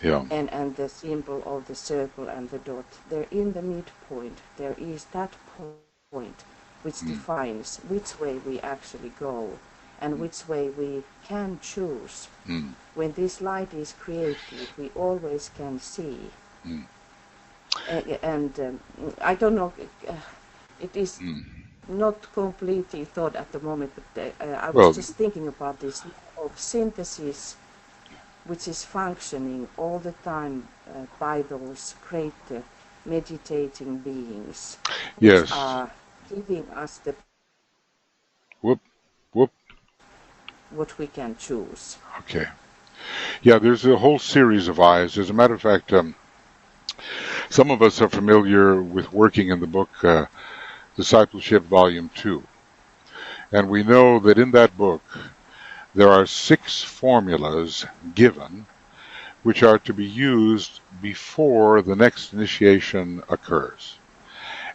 and the symbol of the circle and the dot, they're in the midpoint. There is that point which defines which way we actually go and which way we can choose. When this light is created, we always can see. And I don't know, it is not completely thought at the moment, but I was just thinking about this of synthesis, which is functioning all the time by those great meditating beings, which are giving us the what we can choose. Okay. Yeah, there's a whole series of eyes. As a matter of fact, some of us are familiar with working in the book Discipleship Volume 2. And we know that in that book there are 6 formulas given which are to be used before the next initiation occurs.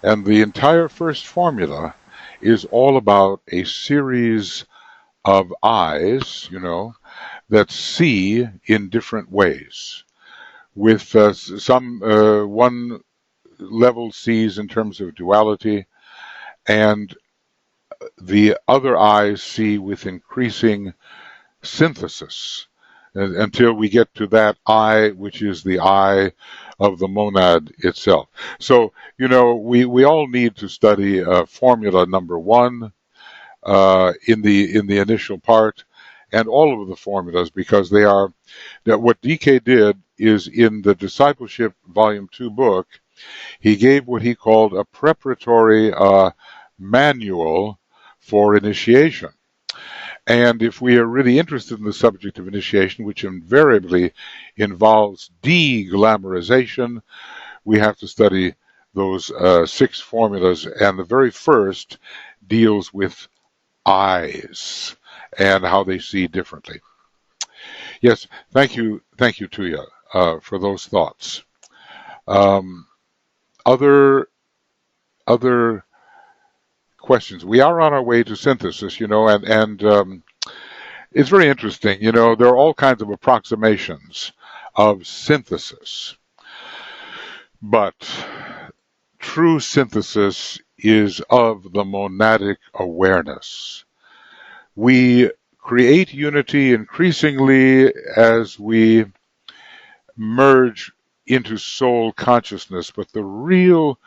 And the entire first formula is all about a series of eyes, that see in different ways. With one level sees in terms of duality, and the other eyes see with increasing synthesis until we get to that eye, which is the eye of the monad itself. So, we all need to study formula number 1 in the initial part, and all of the formulas, because they are that what DK did is in the Discipleship Volume 2 book, he gave what he called a preparatory manual for initiation. And if we are really interested in the subject of initiation, which invariably involves de-glamorization, we have to study those 6 formulas. And the very first deals with eyes and how they see differently. Yes, thank you, Tuija, for those thoughts. Other questions. We are on our way to synthesis, and it's very interesting. There are all kinds of approximations of synthesis, but true synthesis is of the monadic awareness. We create unity increasingly as we merge into soul consciousness, but the real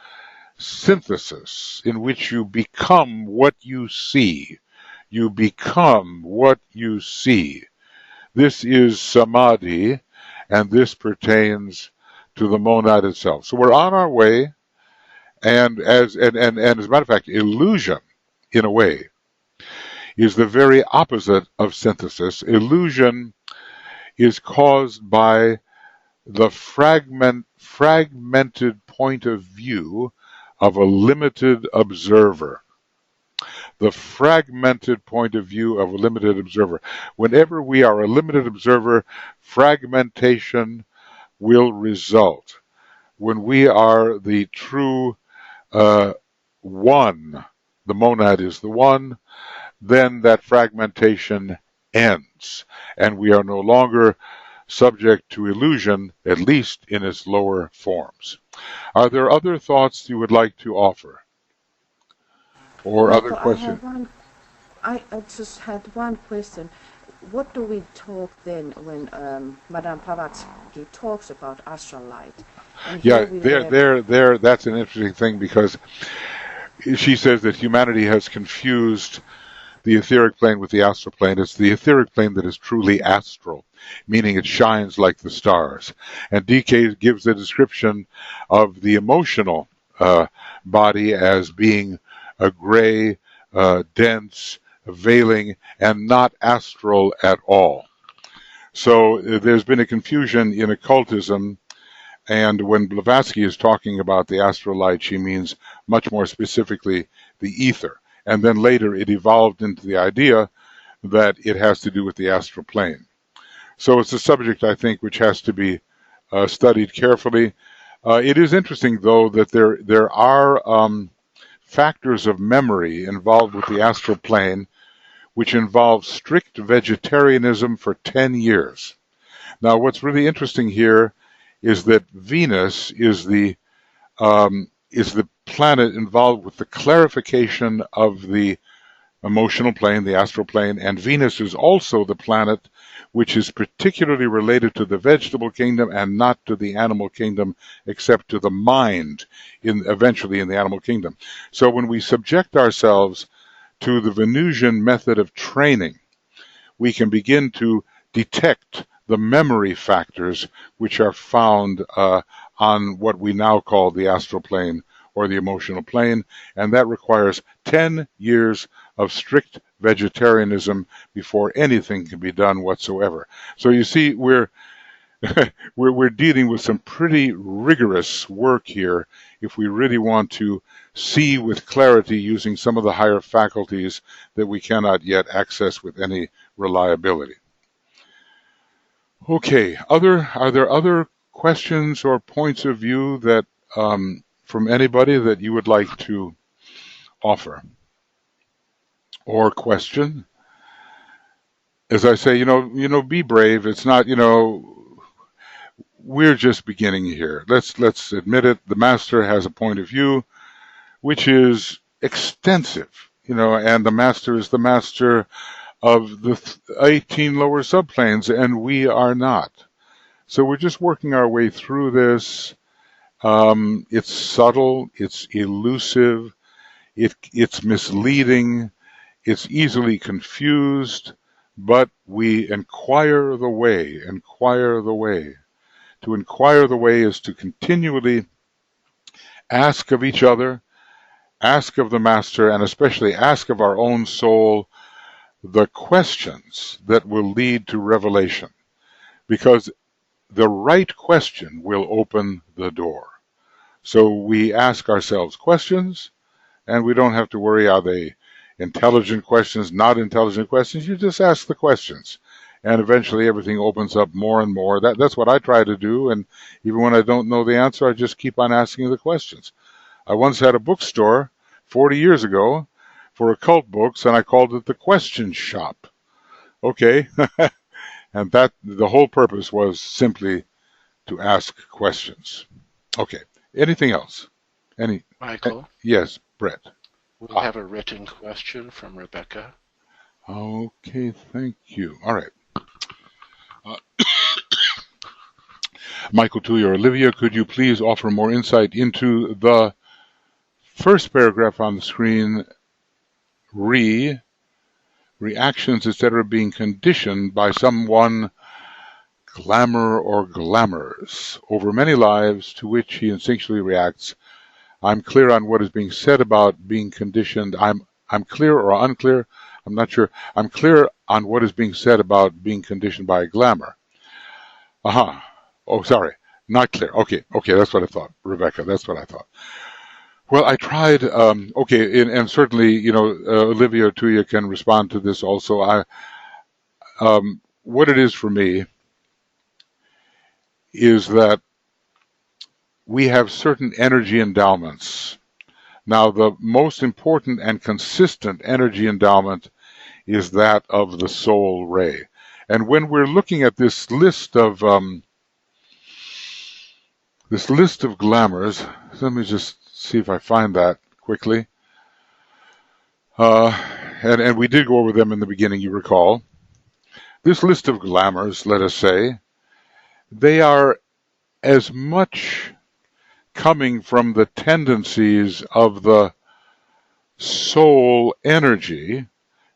synthesis in which you become what you see, this is samadhi, and this pertains to the monad itself. So we're on our way, and as a matter of fact, illusion, in a way, is the very opposite of synthesis. Illusion is caused by the fragmented point of view of a limited observer. The fragmented point of view of a limited observer. Whenever we are a limited observer, fragmentation will result. When we are the true one, the monad is the one, then that fragmentation ends, and we are no longer subject to illusion, at least in its lower forms. Are there other thoughts you would like to offer? Or other questions? I just had one question. What do we talk then when Madame Blavatsky talks about astral light? And yeah, that's an interesting thing, because she says that humanity has confused the etheric plane with the astral plane. It's the etheric plane that is truly astral, meaning it shines like the stars. And DK gives the description of the emotional body as being a gray, dense, veiling, and not astral at all. So there's been a confusion in occultism, and when Blavatsky is talking about the astral light, she means much more specifically the ether. And then later it evolved into the idea that it has to do with the astral plane. So it's a subject, I think, which has to be studied carefully. It is interesting, though, that there are factors of memory involved with the astral plane, which involve strict vegetarianism for 10 years. Now, what's really interesting here is that Venus is the planet involved with the clarification of the emotional plane, the astral plane, and Venus is also the planet which is particularly related to the vegetable kingdom and not to the animal kingdom, except to the mind eventually in the animal kingdom. So when we subject ourselves to the Venusian method of training, we can begin to detect the memory factors which are found on what we now call the astral plane or the emotional plane, and that requires 10 years of strict vegetarianism before anything can be done whatsoever. So you see, we're dealing with some pretty rigorous work here if we really want to see with clarity using some of the higher faculties that we cannot yet access with any reliability. Okay, are there other questions or points of view that from anybody that you would like to offer? or question. As I say, be brave. It's not, we're just beginning here. Let's admit it. The master has a point of view which is extensive, and the master is the master of the 18 lower subplanes, and we are not. So we're just working our way through this. It's subtle, it's elusive, it's misleading, it's easily confused, but we inquire the way. To inquire the way is to continually ask of each other, ask of the master, and especially ask of our own soul the questions that will lead to revelation. Because the right question will open the door. So we ask ourselves questions, and we don't have to worry, are they intelligent questions, not intelligent questions? You just ask the questions. And eventually everything opens up more and more. That's what I try to do, and even when I don't know the answer, I just keep on asking the questions. I once had a bookstore 40 years ago for occult books, and I called it the Question Shop. Okay, and that the whole purpose was simply to ask questions. Okay, anything else? Michael? Yes, Brett. We'll have a written question from Rebecca. Okay, thank you. All right. Michael, Tuija, or Olivia, could you please offer more insight into the first paragraph on the screen, reactions, etc., being conditioned by someone, glamour or glamours, over many lives to which he instinctually reacts. I'm clear on what is being said about being conditioned. I'm clear or unclear. I'm not sure. I'm clear on what is being said about being conditioned by glamour. Aha. Oh, sorry. Not clear. Okay, that's what I thought, Rebecca. That's what I thought. Well, I tried. And certainly, Olivia or Tuija can respond to this also. What it is for me is that we have certain energy endowments. Now, the most important and consistent energy endowment is that of the soul ray. And when we're looking at this list of glamours, let me just see if I find that quickly. And we did go over them in the beginning, you recall. This list of glamours, let us say, they are as much coming from the tendencies of the soul energy,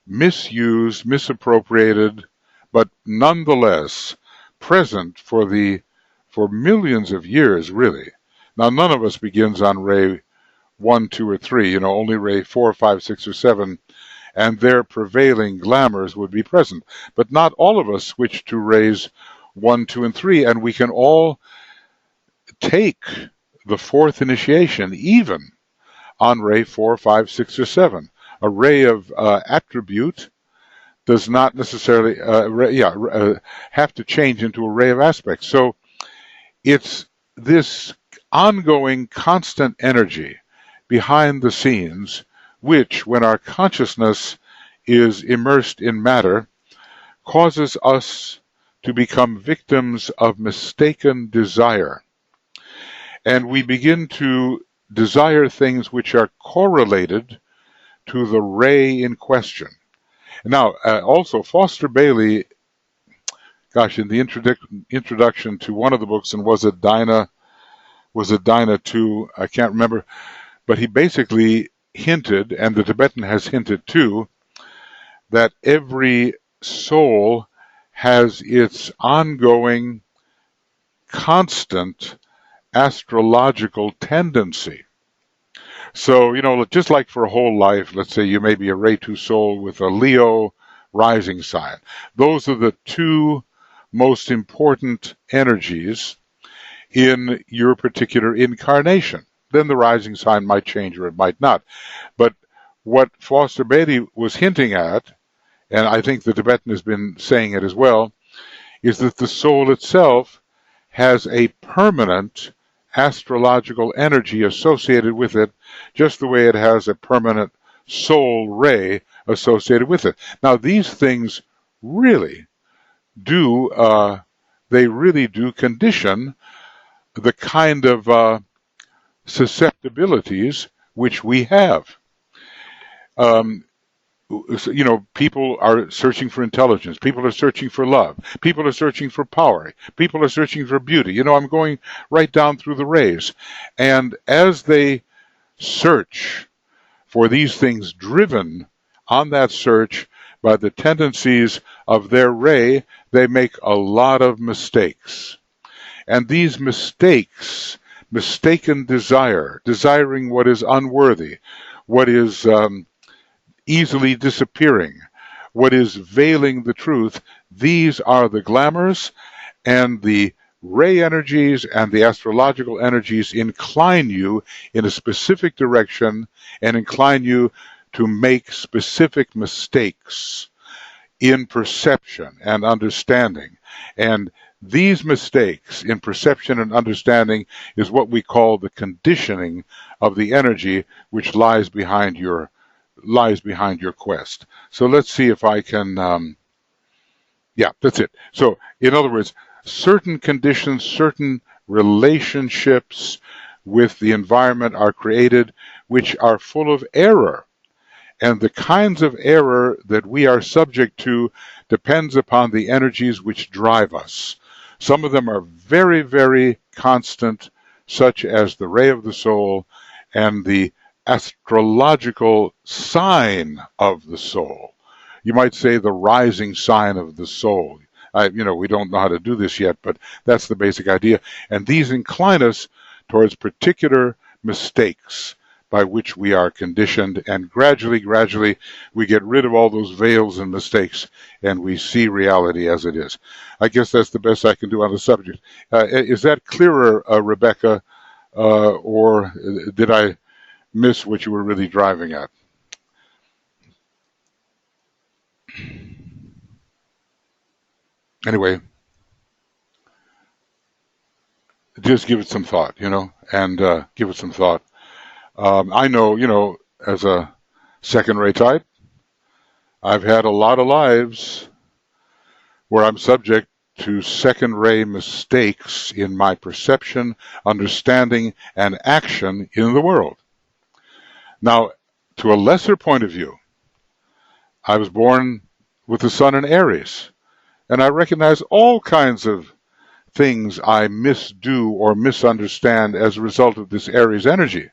misused, misappropriated, but nonetheless present for millions of years, really. Now, none of us begins on ray 1, 2, or 3, only ray 4, 5, 6, or 7, and their prevailing glamours would be present. But not all of us switch to rays 1, 2, and 3, and we can all take the fourth initiation, even on ray 4, 5, 6, or 7. A ray of attribute does not necessarily have to change into a ray of aspect. So it's this ongoing, constant energy behind the scenes, which, when our consciousness is immersed in matter, causes us to become victims of mistaken desire. And we begin to desire things which are correlated to the ray in question. Now, also, Foster Bailey, in the introduction to one of the books, and was it Dinah 2? I can't remember. But he basically hinted, and the Tibetan has hinted too, that every soul has its ongoing, constant astrological tendency. So, just like for a whole life, let's say you may be a ray 2 soul with a Leo rising sign. Those are the two most important energies in your particular incarnation. Then the rising sign might change or it might not. But what Foster Bailey was hinting at, and I think the Tibetan has been saying it as well, is that the soul itself has a permanent astrological energy associated with it, just the way it has a permanent soul ray associated with it. Now, these things really do, they really do condition the kind of susceptibilities which we have. People are searching for intelligence. People are searching for love. People are searching for power. People are searching for beauty. I'm going right down through the rays. And as they search for these things, driven on that search by the tendencies of their ray, they make a lot of mistakes. And these mistakes, mistaken desire, desiring what is unworthy, what is easily disappearing, what is veiling the truth, these are the glamours, and the ray energies and the astrological energies incline you in a specific direction and incline you to make specific mistakes in perception and understanding. And these mistakes in perception and understanding is what we call the conditioning of the energy which lies behind your quest. So let's see if I can, that's it. So in other words, certain conditions, certain relationships with the environment are created which are full of error. And the kinds of error that we are subject to depends upon the energies which drive us. Some of them are very, very constant, such as the ray of the soul and the astrological sign of the soul. You might say the rising sign of the soul. We don't know how to do this yet, but that's the basic idea. And these incline us towards particular mistakes by which we are conditioned, and gradually we get rid of all those veils and mistakes, and we see reality as it is. I guess that's the best I can do on the subject. Is that clearer, Rebecca, or did I miss what you were really driving at? Anyway, just give it some thought, and give it some thought. I know, as a second-ray type, I've had a lot of lives where I'm subject to second-ray mistakes in my perception, understanding, and action in the world. Now, to a lesser point of view, I was born with the sun in Aries, and I recognize all kinds of things I misdo or misunderstand as a result of this Aries energy.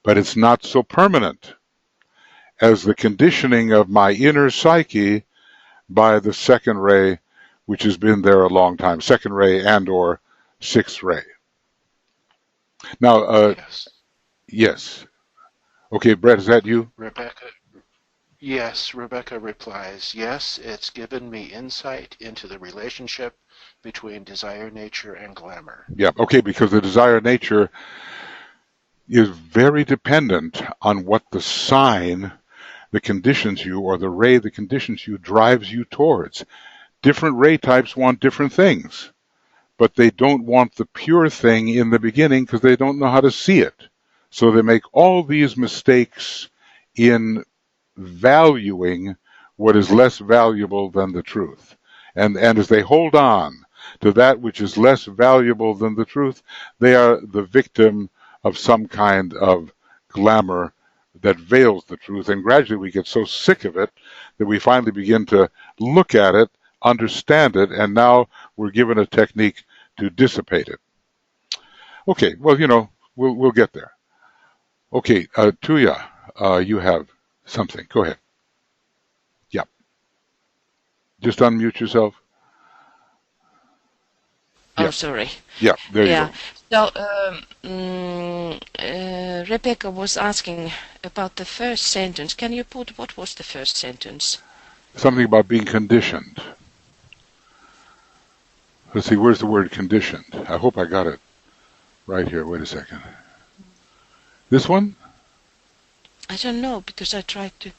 But it's not so permanent as the conditioning of my inner psyche by the second ray, which has been there a long time, second ray and or sixth ray. Now, yes. Okay, Brett, is that you? Rebecca replies, yes, it's given me insight into the relationship between desire nature and glamour. Yeah, okay, because the desire nature is very dependent on what the sign that conditions you, or the ray that conditions you, drives you towards. Different ray types want different things, but they don't want the pure thing in the beginning because they don't know how to see it. So they make all these mistakes in valuing what is less valuable than the truth. And as they hold on to that which is less valuable than the truth, they are the victim of some kind of glamour that veils the truth. And gradually we get so sick of it that we finally begin to look at it, understand it, and now we're given a technique to dissipate it. Okay, well, we'll get there. Okay, Tuija, you have something. Go ahead. Yeah. Just unmute yourself. Oh, yeah. Sorry. Yeah, there you go. So, Rebecca was asking about the first sentence. Can you put what was the first sentence? Something about being conditioned. Let's see, where's the word conditioned? I hope I got it right here. Wait a second. This one? I don't know, because I tried to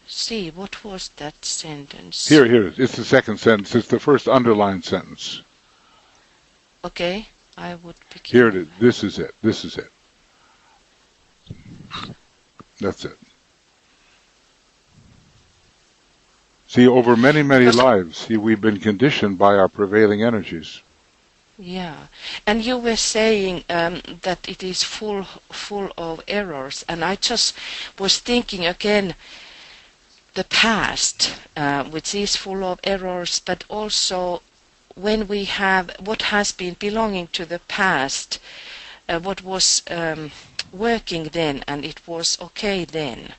see what was that sentence. Here. It's the second sentence. It's the first underlined sentence. Okay, I would begin. Here it is. This is it. That's it. See, over many, many Because lives, we've been conditioned by our prevailing energies. yeah, and you were saying that it is full of errors, and I just was thinking again the past, which is full of errors, but also when we have what has been belonging to the past, what was working then, and it was okay then.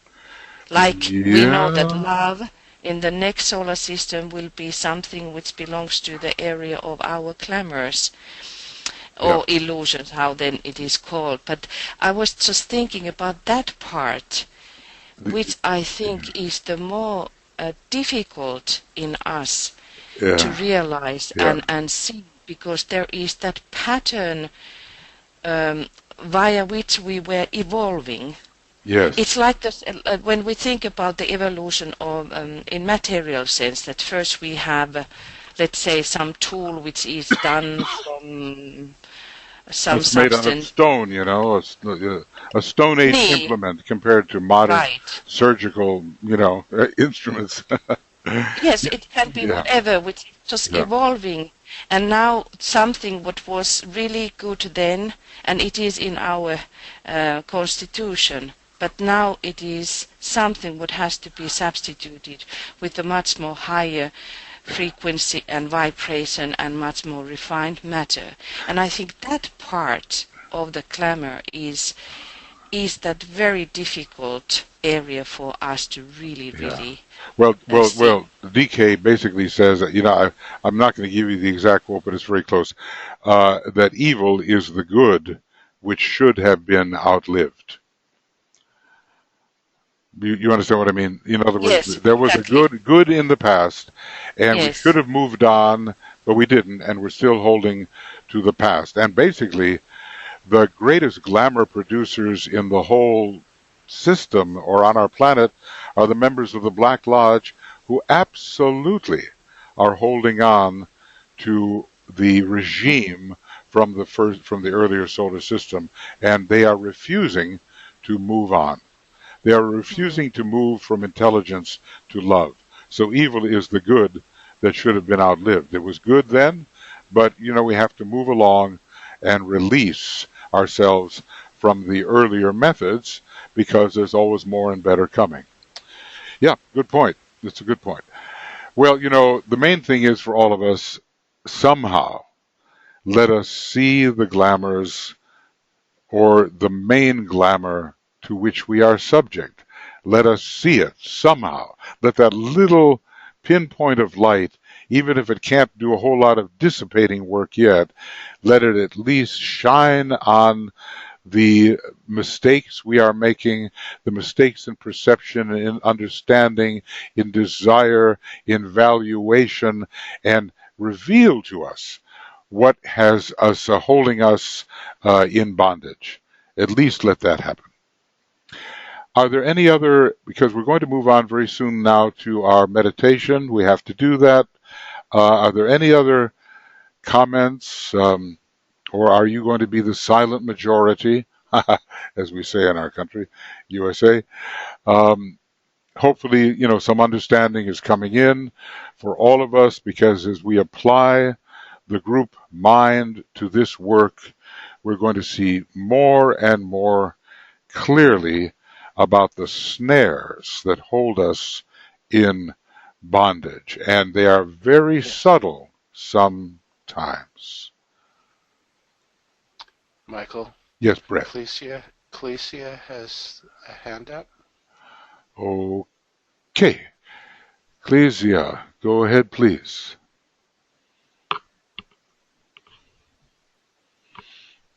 Like we know that Yeah, love in the next solar system will be something which belongs to the area of our glamours yeah, or illusions, how then it is called. But I was just thinking about that part, the, which I think is the more difficult in us to yeah, realize yeah, and see, because there is that pattern via which we were evolving. It's yes. like this, when we think about the evolution of, in material sense, that first we have, let's say, some tool which is done from some It's made out of substance. stone, a Stone Age Nee, implement compared to modern right. surgical, instruments. Yes, Yeah, it can be yeah, whatever, which is just yeah, evolving. And now something what was really good then, and it is in our constitution, but now it is something what has to be substituted with a much more higher frequency and vibration and much more refined matter. And I think that part of the glamour is that very difficult area for us to really, yeah. really see. DK basically says that, I'm not going to give you the exact quote, but it's very close, that evil is the good which should have been outlived. You understand what I mean? In other words, Yes, there was a exactly. good in the past, and we should Yes. have moved on, but we didn't, and we're still holding to the past. And basically, the greatest glamour producers in the whole system or on our planet are the members of the Black Lodge, who absolutely are holding on to the regime from the earlier solar system, and they are refusing to move on. They are Mhm. refusing to move from intelligence to love. So evil is the good that should have been outlived. It was good then, but we have to move along and release ourselves from the earlier methods because there's always more and better coming. Yeah, good point. That's a good point. Well, the main thing is for all of us, somehow let us see the glamours or the main glamour to which we are subject. Let us see it somehow. Let that little pinpoint of light, even if it can't do a whole lot of dissipating work yet, let it at least shine on the mistakes we are making, the mistakes in perception, in understanding, in desire, in valuation, and reveal to us what has us holding us in bondage. At least let that happen. Are there any other, because we're going to move on very soon now to our meditation, we have to do that. Are there any other comments, or are you going to be the silent majority, as we say in our country, USA? Um, Hopefully, some understanding is coming in for all of us, because as we apply the group mind to this work, we're going to see more and more clearly about the snares that hold us in bondage. And they are very Yes. subtle sometimes. Michael, Yes, Brett. Clecia has a hand up. Okay. Ecclesia, go ahead, please.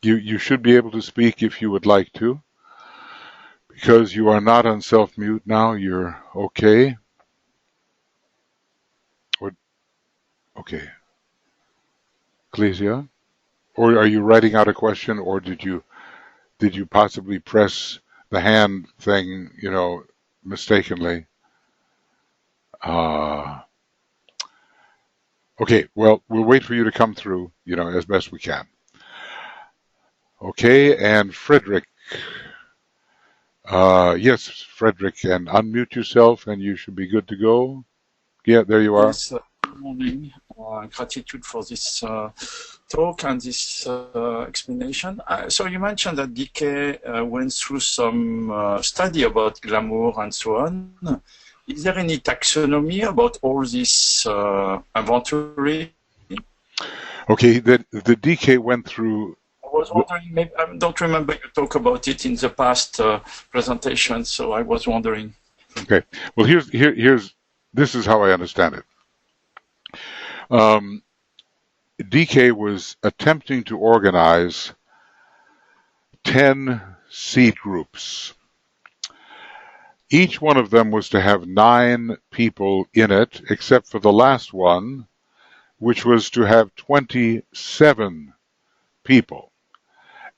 You should be able to speak if you would like to, because you are not on self-mute now. You're okay. Or, okay. Ecclesia? Or are you writing out a question, or did you possibly press the hand thing, mistakenly? Uh, okay, well, we'll wait for you to come through, as best we can. Okay, and Frederick. Yes, Frederick, and unmute yourself, and you should be good to go. Yeah, there you are. Yes, good morning. Gratitude for this talk and this explanation. So you mentioned that DK went through some study about glamour and so on. Is there any taxonomy about all this inventory? Okay, the DK went through. I was wondering, maybe I don't remember you talk about it in the past presentation, so I was wondering. Okay, well here's this is how I understand it. DK was attempting to organize 10 seed groups. Each one of them was to have 9 people in it, except for the last one, which was to have 27 people.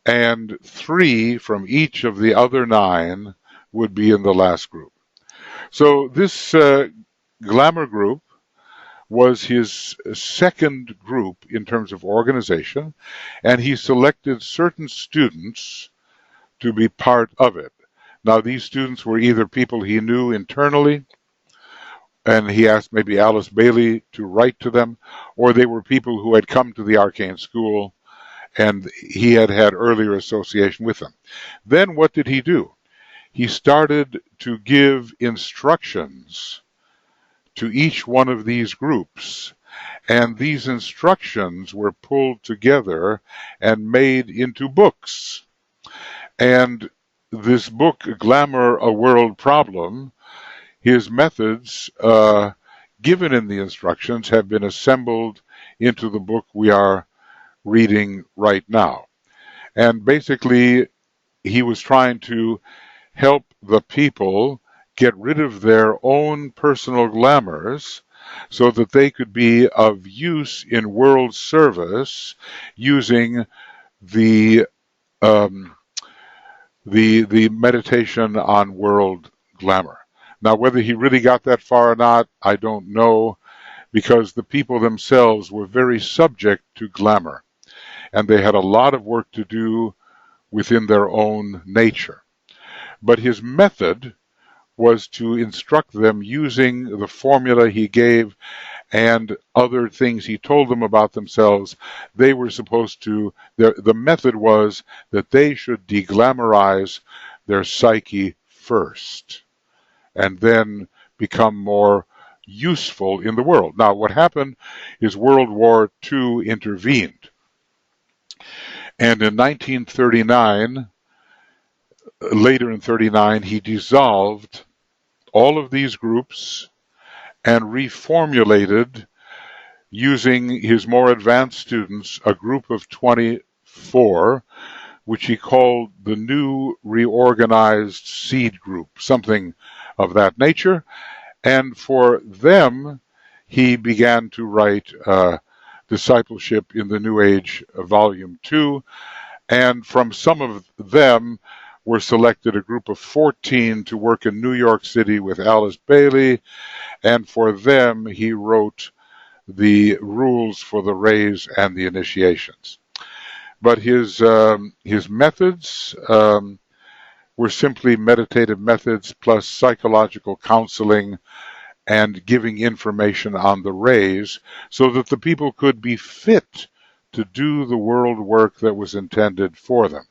And 3 from each of the other 9 would be in the last group. So this glamour group was his second group in terms of organization, and he selected certain students to be part of it. Now, these students were either people he knew internally, and he asked maybe Alice Bailey to write to them, or they were people who had come to the arcane school and he had had earlier association with them. Then what did he do? He started to give instructions to each one of these groups, and these instructions were pulled together and made into books. And this book, Glamour, A World Problem, his methods given in the instructions have been assembled into the book we are reading right now. And basically, he was trying to help the people get rid of their own personal glamours so that they could be of use in world service using the meditation on world glamour. Now, whether he really got that far or not, I don't know, because the people themselves were very subject to glamour, and they had a lot of work to do within their own nature. But his method was to instruct them using the formula he gave and other things he told them about themselves. They were supposed to, the method was that they should deglamorize their psyche first and then become more useful in the world. Now, what happened is World War II intervened. And in 1939, later in 39, he dissolved all of these groups and reformulated, using his more advanced students, a group of 24, which he called the New Reorganized Seed Group, something of that nature. And for them, he began to write Discipleship in the New Age, Volume 2. And from some of them were selected a group of 14 to work in New York City with Alice Bailey. And for them, he wrote the rules for the rays and the initiations. But his methods were simply meditative methods plus psychological counseling and giving information on the rays so that the people could be fit to do the world work that was intended for them.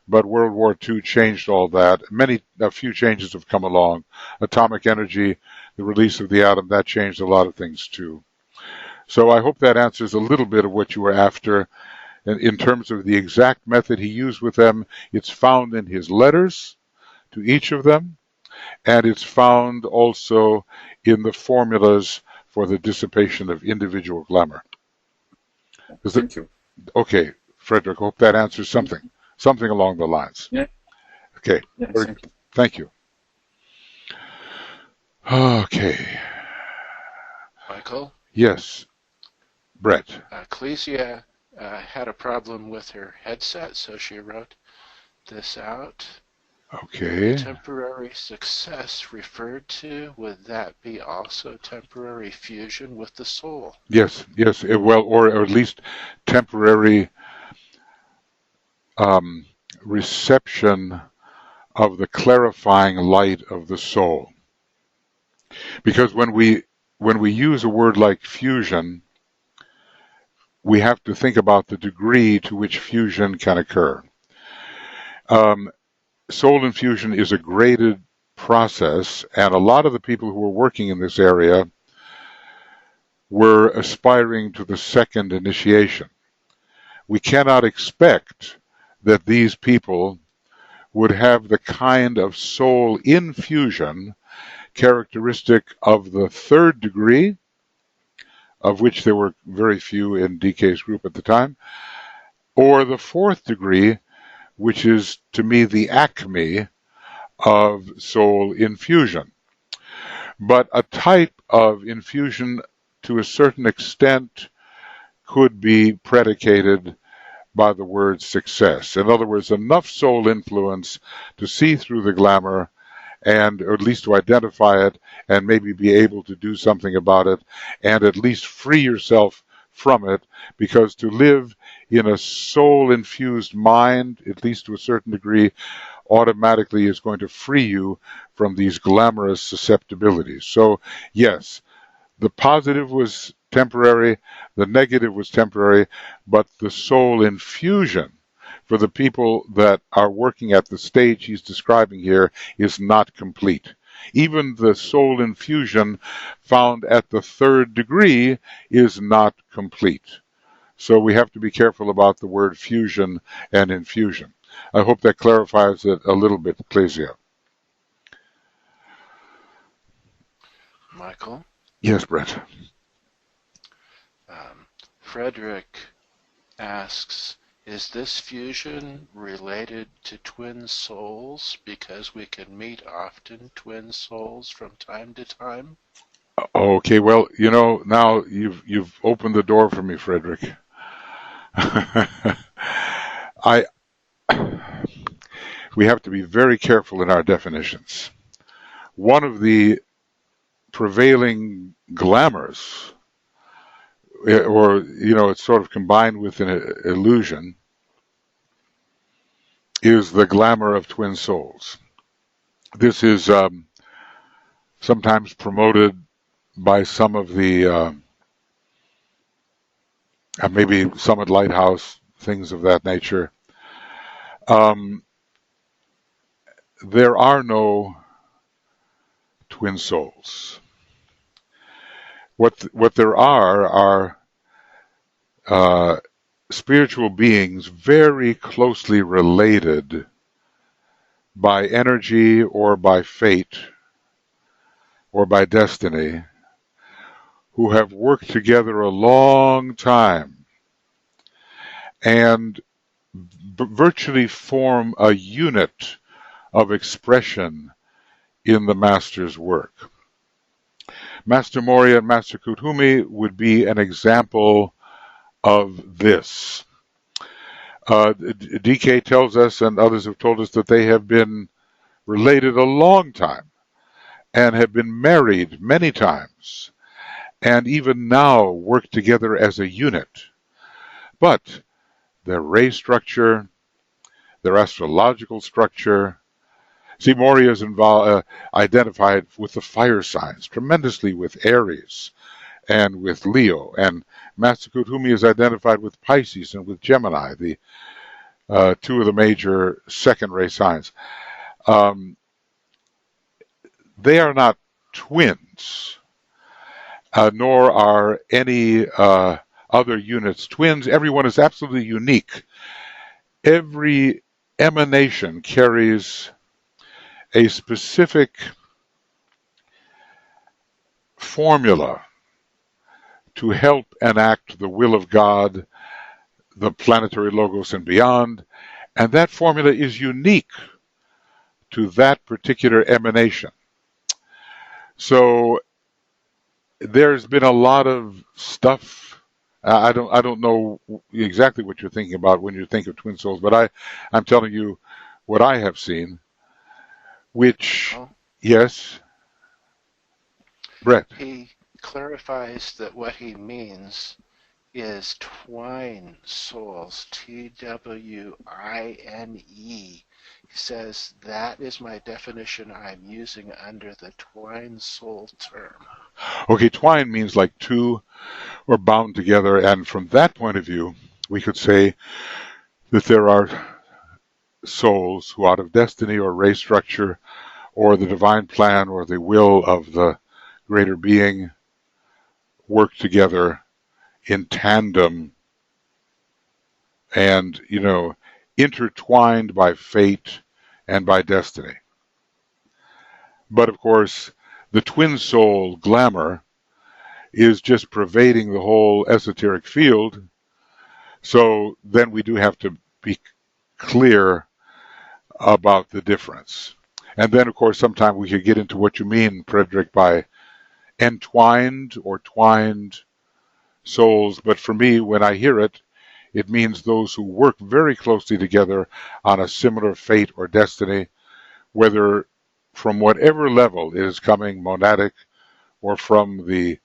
But World War II changed all that. A few changes have come along. Atomic energy, the release of the atom, that changed a lot of things too. So I hope that answers a little bit of what you were after. In terms of the exact method he used with them, it's found in his letters to each of them, and it's found also in the formulas for the dissipation of individual glamour. Thank you. Okay, Frederick, hope that answers something along the lines. Yeah. Okay, Yes, thank you. Okay. Michael? Yes, Brett. Ecclesia had a problem with her headset, so she wrote this out. Okay. Temporary success referred to, would that be also temporary fusion with the soul? Yes, well, or at least temporary reception of the clarifying light of the soul. Because when we when we use a word like fusion, we have to think about the degree to which fusion can occur. Soul infusion is a graded process, and a lot of the people who are working in this area were aspiring to the second initiation. We cannot expect that these people would have the kind of soul infusion characteristic of the third degree, of which there were very few in DK's group at the time, or the fourth degree, which is to me the acme of soul infusion. But a type of infusion to a certain extent could be predicated by the word success. In other words, enough soul influence to see through the glamour, and or at least to identify it and maybe be able to do something about it, and at least free yourself from it, because to live in a soul-infused mind, at least to a certain degree, automatically is going to free you from these glamorous susceptibilities. So yes, the positive was temporary, the negative was temporary, but the soul infusion for the people that are working at the stage he's describing here is not complete. Even the soul infusion found at the third degree is not complete. So we have to be careful about the word fusion and infusion. I hope that clarifies it a little bit, Ecclesia. Michael? Yes, Brett. Frederick asks, is this fusion related to twin souls because we can meet often twin souls from time to time? Okay, well, now you've opened the door for me, Frederick. We have to be very careful in our definitions. One of the prevailing glamours, or it's sort of combined with an illusion, is the glamour of twin souls. This is sometimes promoted by some of the maybe Summit Lighthouse, things of that nature. There are no twin souls. What there are spiritual beings very closely related by energy or by fate or by destiny, who have worked together a long time and virtually form a unit of expression in the Master's work. Master Moria and Master Kuthumi would be an example of this. DK tells us, and others have told us, that they have been related a long time and have been married many times, and even now work together as a unit. But their ray structure, their astrological structure, see, Moria is identified with the fire signs, tremendously with Aries and with Leo, and Master Kuthumi is identified with Pisces and with Gemini, the two of the major second ray signs. They are not twins, nor are any other units twins. Everyone is absolutely unique. Every emanation carries a specific formula to help enact the will of God, the planetary logos and beyond, and that formula is unique to that particular emanation. So there's been a lot of stuff. I don't know exactly what you're thinking about when you think of twin souls, but I'm telling you what I have seen, which, yes, Brett. He clarifies that what he means is twine souls, Twine. He says that is my definition I'm using under the twine soul term. Okay, twine means like two or bound together, and from that point of view, we could say that there are souls who, out of destiny or race structure or the divine plan or the will of the greater being, work together in tandem and, intertwined by fate and by destiny. But of course, the twin soul glamour is just pervading the whole esoteric field. So then we do have to be clear about the difference. And then, of course, sometime we could get into what you mean, Frederick, by entwined or twined souls. But for me, when I hear it, it means those who work very closely together on a similar fate or destiny, whether from whatever level it is coming, monadic, or from the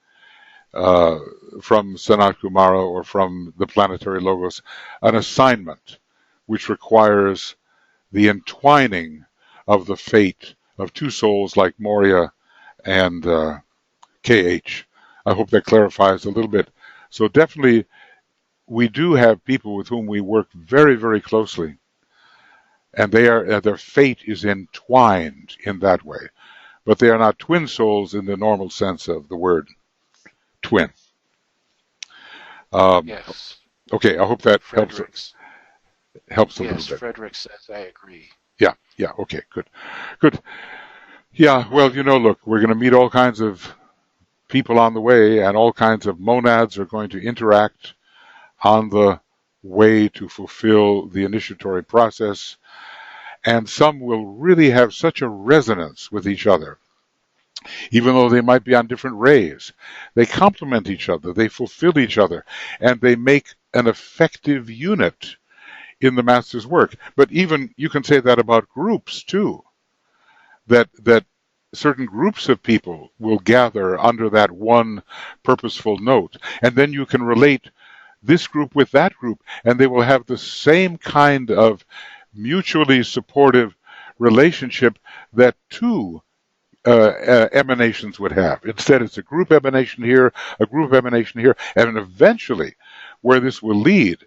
from Sanat Kumara or from the planetary logos, an assignment which requires the entwining of the fate of two souls like Moria and KH. I hope that clarifies a little bit. So definitely, we do have people with whom we work very, very closely, and their fate is entwined in that way. But they are not twin souls in the normal sense of the word twin. Yes. Okay, I hope that helps a Yes, little bit. Frederick says I agree. Yeah, okay, good. Yeah, well, look, we're going to meet all kinds of people on the way, and all kinds of monads are going to interact on the way to fulfill the initiatory process, and some will really have such a resonance with each other. Even though they might be on different rays, they complement each other, they fulfill each other, and they make an effective unit in the master's work. But even you can say that about groups too, that certain groups of people will gather under that one purposeful note, and then you can relate this group with that group, and they will have the same kind of mutually supportive relationship that two emanations would have. Instead, it's a group emanation here, a group emanation here, and eventually where this will lead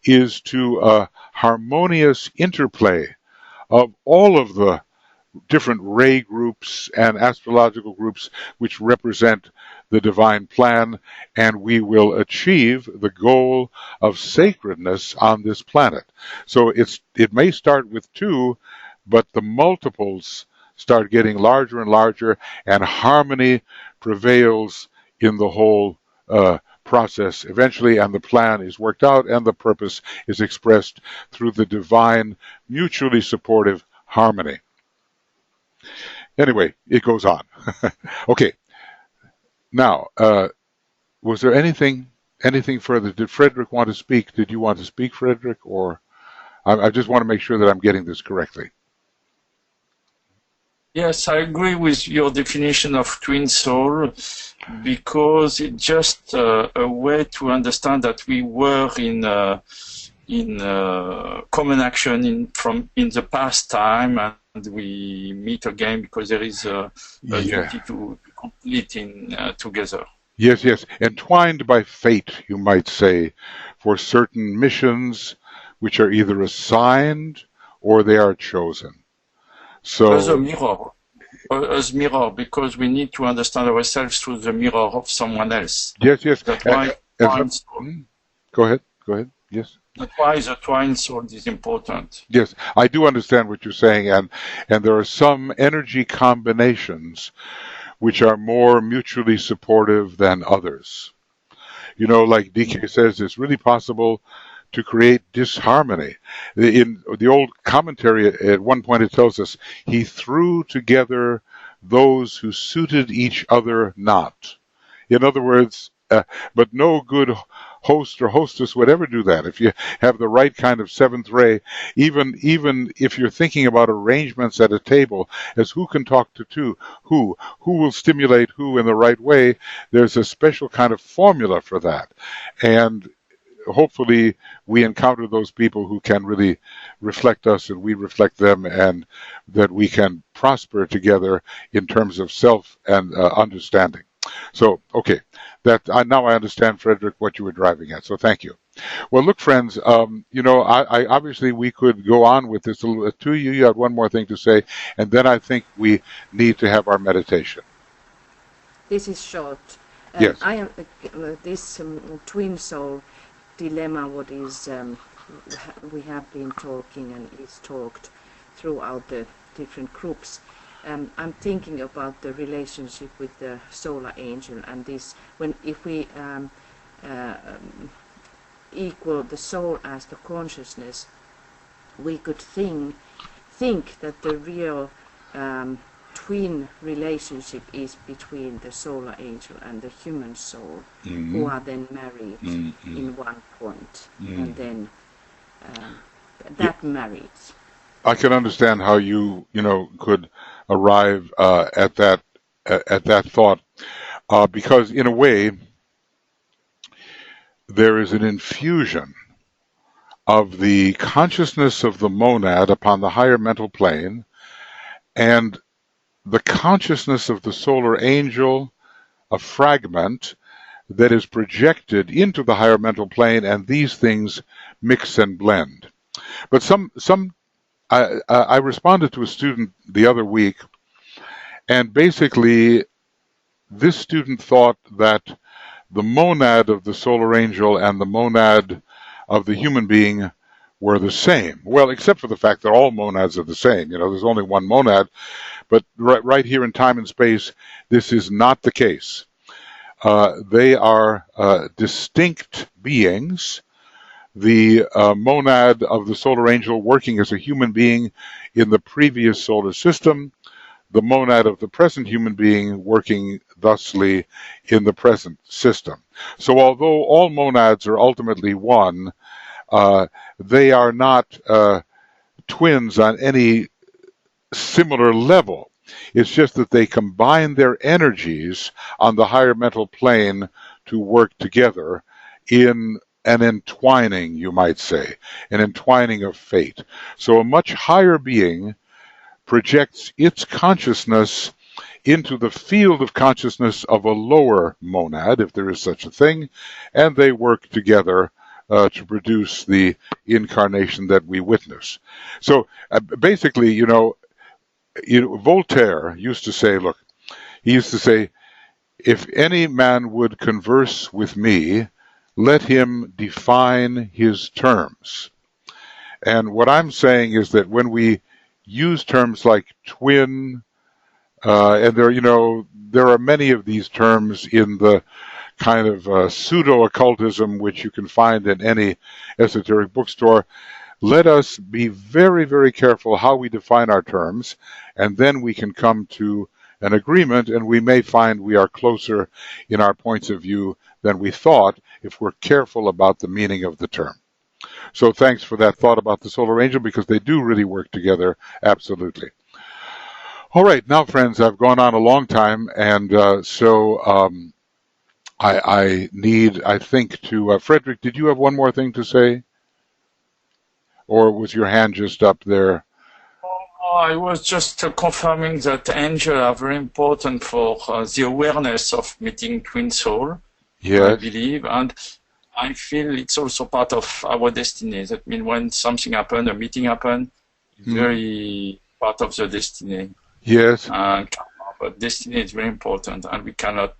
is to a harmonious interplay of all of the different ray groups and astrological groups which represent the divine plan, and we will achieve the goal of sacredness on this planet. So it may start with two, but the multiples start getting larger and larger, and harmony prevails in the whole process eventually, and the plan is worked out, and the purpose is expressed through the divine, mutually supportive harmony. Anyway, it goes on. Okay. Now, was there anything further? Did Frederick want to speak? Did you want to speak, Frederick? Or I just want to make sure that I'm getting this correctly. Yes, I agree with your definition of twin soul, because it's just a way to understand that we were in common action in the past time, and we meet again because there is a duty to complete together. Yes, entwined by fate, you might say, for certain missions which are either assigned or they are chosen. So as a mirror, because we need to understand ourselves through the mirror of someone else. Yes. That's why Go ahead. Yes. That's why the twine soul is important. Yes, I do understand what you're saying, and there are some energy combinations which are more mutually supportive than others. Like DK says, it's really possible to create disharmony. In the old commentary, at one point it tells us, he threw together those who suited each other not. In other words, but no good host or hostess would ever do that. If you have the right kind of seventh ray, even if you're thinking about arrangements at a table as who can talk to who will stimulate who in the right way, there's a special kind of formula for that. And hopefully we encounter those people who can really reflect us and we reflect them, and that we can prosper together in terms of self and understanding. So, okay, now I understand, Frederick, what you were driving at. So thank you. Well, look, friends, I obviously we could go on with this a little bit too. You had one more thing to say, and then I think we need to have our meditation. This is short. Yes. I am this twin soul dilemma. What is we have been talking and is talked throughout the different groups. I'm thinking about the relationship with the solar angel and this. If we equal the soul as the consciousness, we could think that the real twin relationship is between the solar angel and the human soul, who are then married in one point, and then that marriage. I can understand how you could arrive at that thought, because in a way there is an infusion of the consciousness of the monad upon the higher mental plane and the consciousness of the solar angel, a fragment that is projected into the higher mental plane, and these things mix and blend. But I responded to a student the other week, and basically this student thought that the monad of the solar angel and the monad of the human being were the same. Well, except for the fact that all monads are the same. There's only one monad, but right here in time and space, this is not the case. They are distinct beings. The monad of the solar angel working as a human being in the previous solar system, the monad of the present human being working thusly in the present system. So although all monads are ultimately one, they are not twins on any similar level. It's just that they combine their energies on the higher mental plane to work together in an entwining, you might say, an entwining of fate. So a much higher being projects its consciousness into the field of consciousness of a lower monad, if there is such a thing, and they work together to produce the incarnation that we witness. So basically, Voltaire used to say, if any man would converse with me, let him define his terms. And what I'm saying is that when we use terms like twin, and there are many of these terms in the kind of pseudo-occultism which you can find in any esoteric bookstore, let us be very, very careful how we define our terms, and then we can come to an agreement, and we may find we are closer in our points of view than we thought if we're careful about the meaning of the term. So thanks for that thought about the solar angel, because they do really work together, absolutely. All right, now friends, I've gone on a long time, and I need, I think, to... Frederick, did you have one more thing to say? Or was your hand just up there? I was just confirming that angels are very important for the awareness of meeting twin soul, yes. I believe, and I feel it's also part of our destiny. That means when something happens, a meeting happens, very part of the destiny. Yes. But destiny is very important, and we cannot,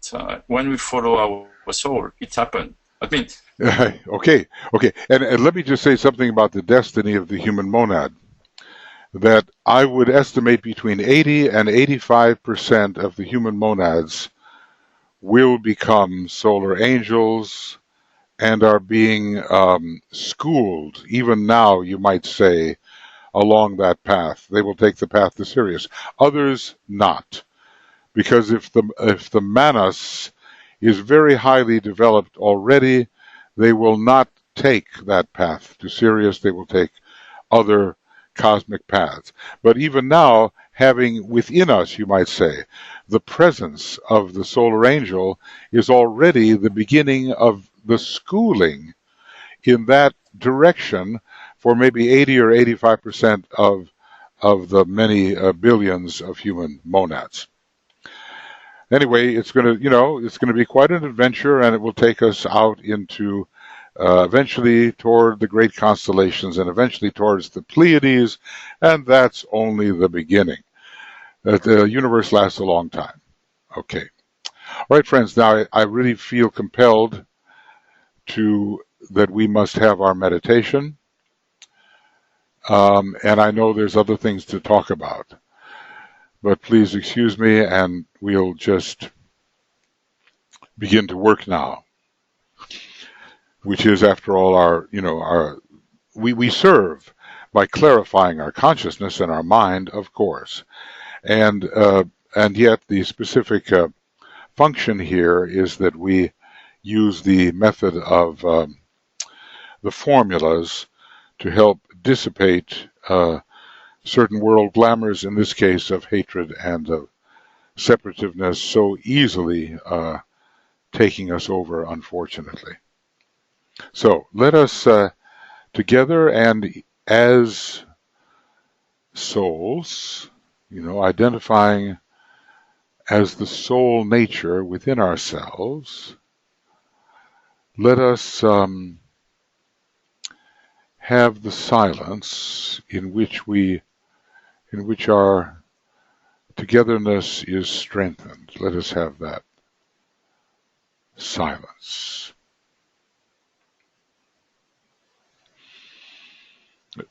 when we follow our soul, it happens. I mean, okay. And let me just say something about the destiny of the human monad. That I would estimate between 80 and 85% of the human monads will become solar angels and are being schooled, even now, you might say, along that path. They will take the path to Sirius. Others not. Because if the manas is very highly developed already, they will not take that path to Sirius. They will take other cosmic paths. But even now, having within us, you might say, the presence of the solar angel is already the beginning of the schooling in that direction for maybe 80 or 85% of the many billions of human monads. Anyway, it's going to be quite an adventure, and it will take us out into eventually toward the great constellations and eventually towards the Pleiades, and that's only the beginning. The universe lasts a long time. Okay. All right, friends, now I really feel compelled that we must have our meditation, and I know there's other things to talk about, but please excuse me, and we'll just begin to work now, which is, after all, we serve by clarifying our consciousness and our mind, of course, and yet the specific function here is that we use the method of the formulas to help dissipate certain world glamours, in this case of hatred and of separativeness, so easily taking us over, unfortunately. So let us together and as souls, identifying as the soul nature within ourselves, let us have the silence in which our togetherness is strengthened. Let us have that silence.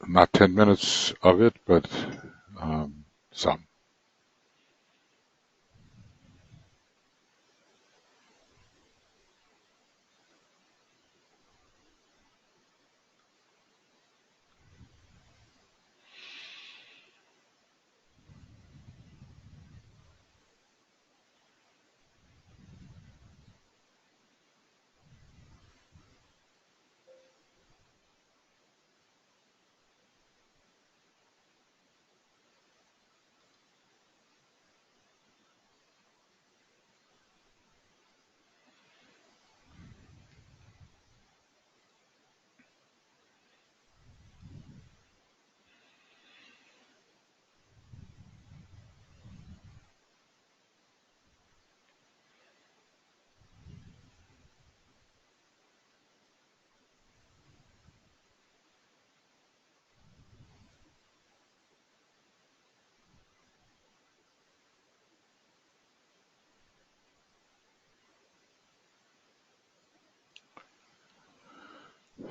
Not 10 minutes of it, but some.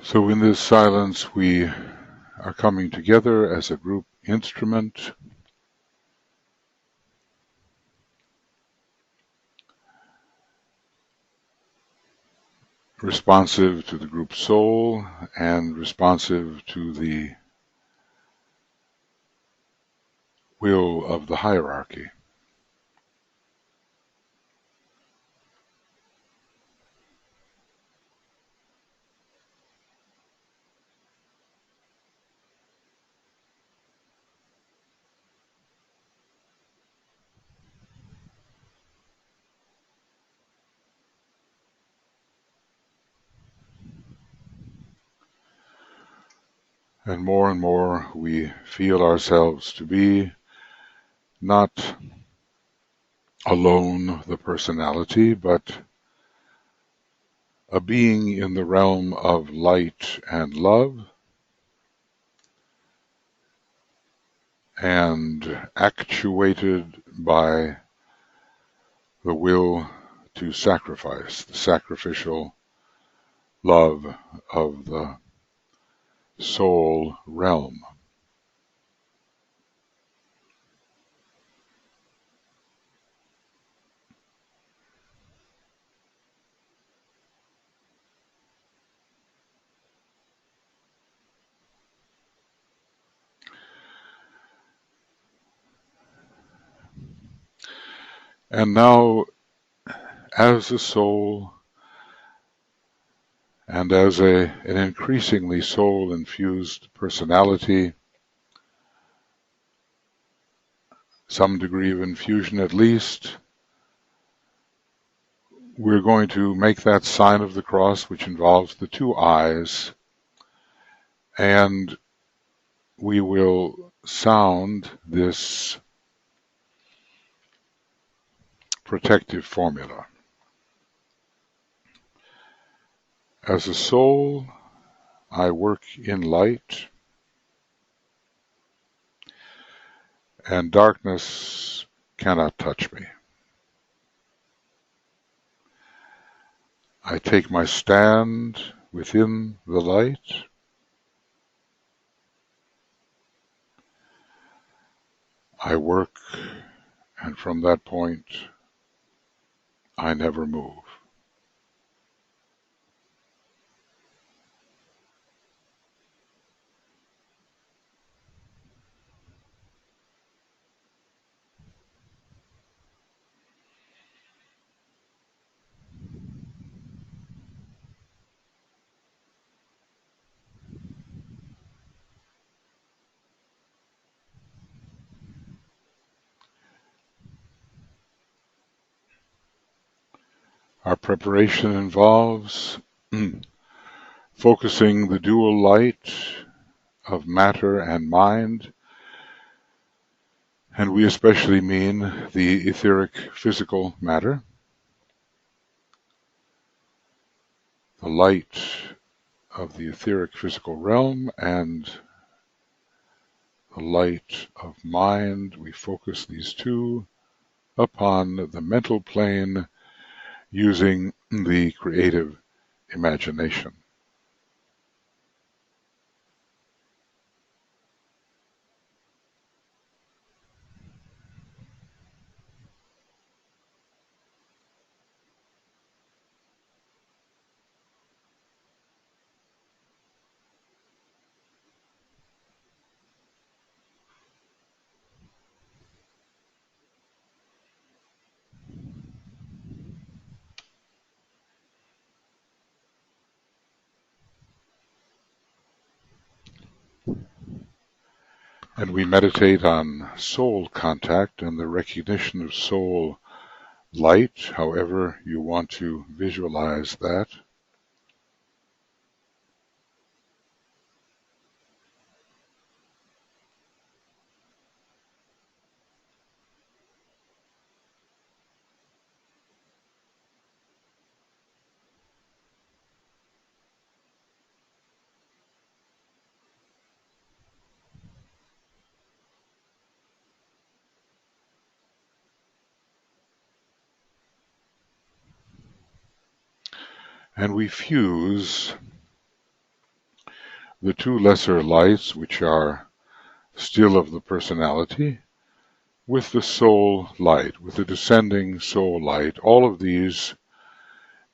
So in this silence, we are coming together as a group instrument, responsive to the group soul and responsive to the will of the hierarchy. And more we feel ourselves to be not alone the personality, but a being in the realm of light and love, and actuated by the will to sacrifice, the sacrificial love of the soul realm. And now, as a soul, And as an increasingly soul-infused personality, some degree of infusion at least, we're going to make that sign of the cross, which involves the two eyes, and we will sound this protective formula. As a soul, I work in light, and darkness cannot touch me. I take my stand within the light. I work, and from that point, I never move. Our preparation involves focusing the dual light of matter and mind, and we especially mean the etheric physical matter, the light of the etheric physical realm, and the light of mind. We focus these two upon the mental plane using the creative imagination. And we meditate on soul contact and the recognition of soul light, however you want to visualize that. And we fuse the two lesser lights, which are still of the personality, with the soul light, with the descending soul light, all of these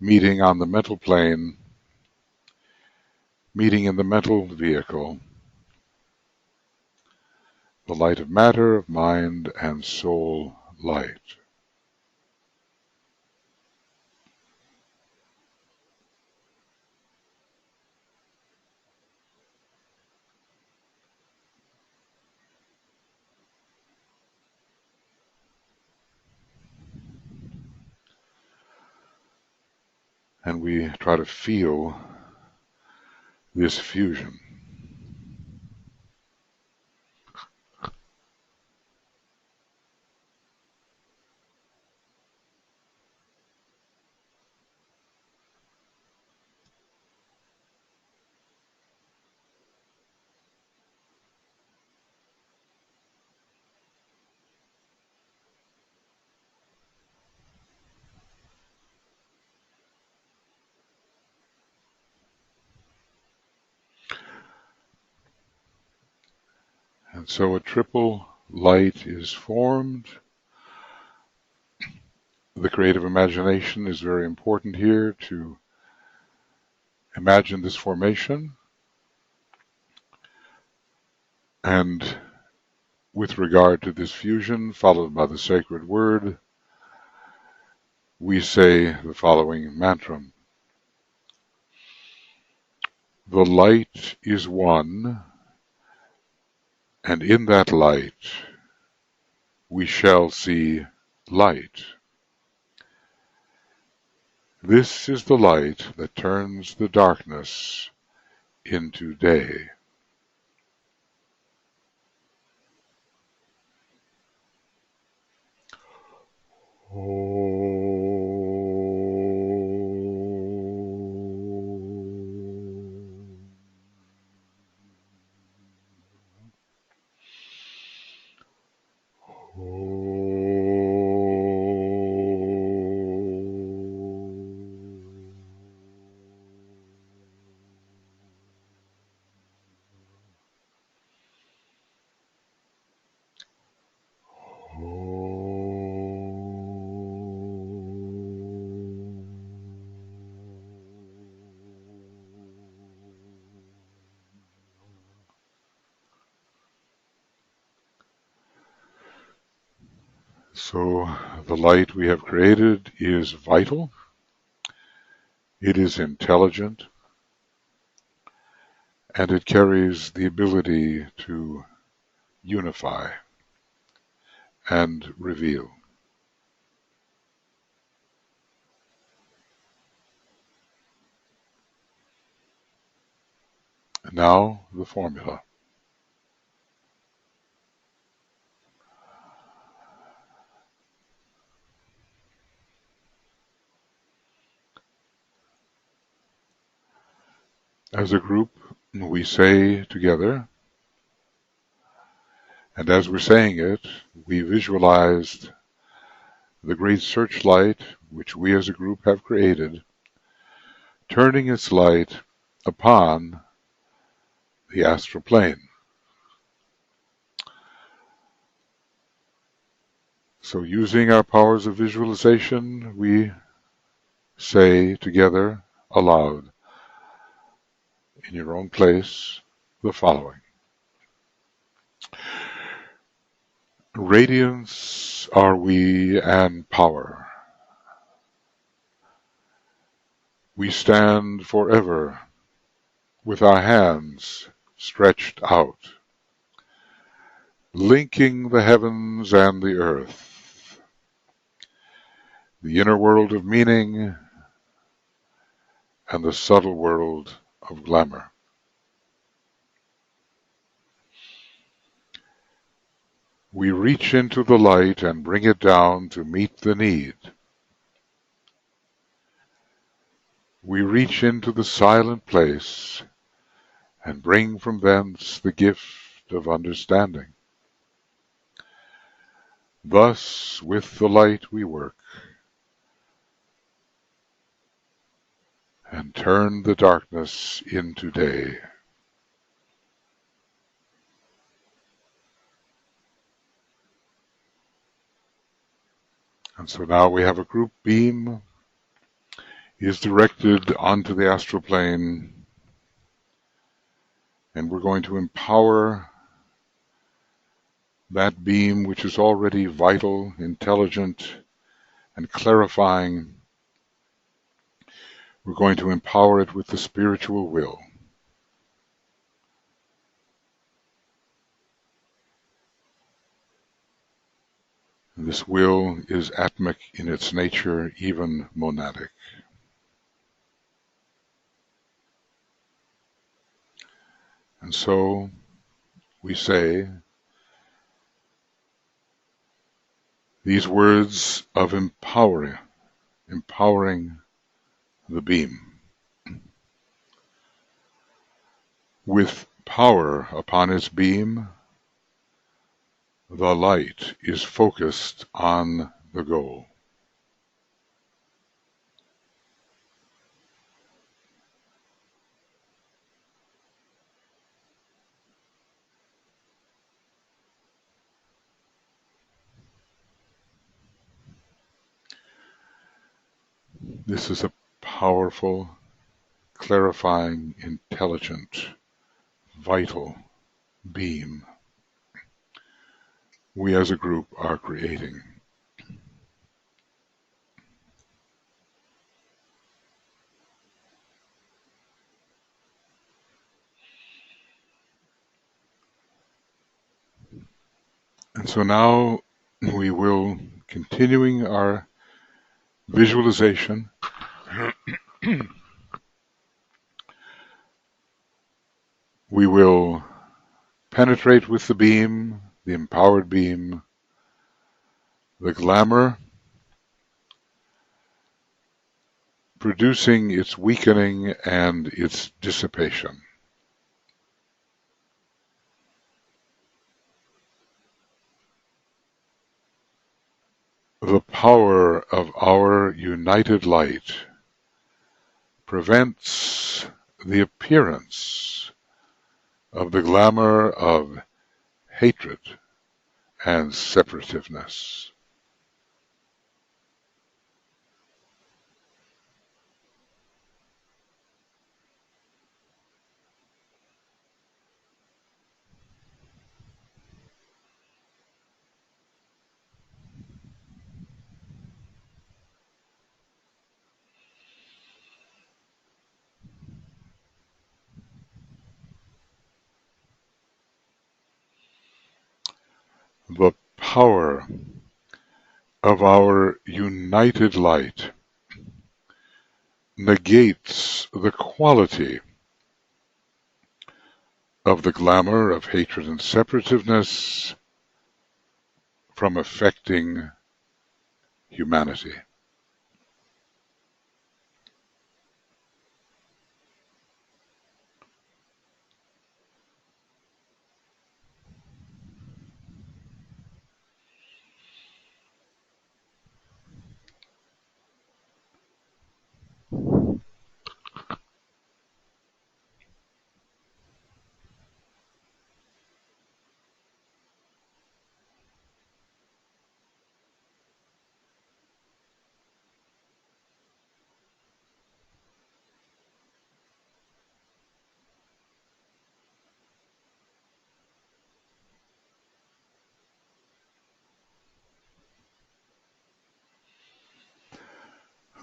meeting on the mental plane, meeting in the mental vehicle, the light of matter, of mind, and soul light. And we try to feel this fusion. And so a triple light is formed. The creative imagination is very important here to imagine this formation. And with regard to this fusion, followed by the sacred word, we say the following mantra. The light is one, and in that light we shall see light. This is the light that turns the darkness into day. So the light we have created is vital, it is intelligent, and it carries the ability to unify and reveal. And now the formula. As a group, we say together, and as we're saying it, we visualized the great searchlight which we as a group have created, turning its light upon the astral plane. So using our powers of visualization, we say together aloud, in your own place, the following. Radiance are we and power. We stand forever with our hands stretched out, linking the heavens and the earth, the inner world of meaning and the subtle world of glamour. We reach into the light and bring it down to meet the need. We reach into the silent place and bring from thence the gift of understanding. Thus with the light we work, and turn the darkness into day. And so now we have a group beam is directed onto the astral plane, and we're going to empower that beam, which is already vital, intelligent, and clarifying. We're going to empower it with the spiritual will. And this will is atmic in its nature, even monadic. And so we say these words of empowering the beam. With power upon its beam, the light is focused on the goal. This is a powerful, clarifying, intelligent, vital beam we as a group are creating. And so now we will, continuing our visualization, we will penetrate with the beam, the empowered beam, the glamour, producing its weakening and its dissipation. The power of our united light prevents the appearance of the glamour of hatred and separativeness. The power of our united light negates the quality of the glamour of hatred and separativeness from affecting humanity.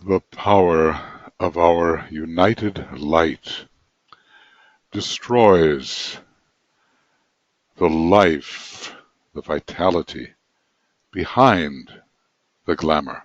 The power of our united light destroys the life, the vitality behind the glamour.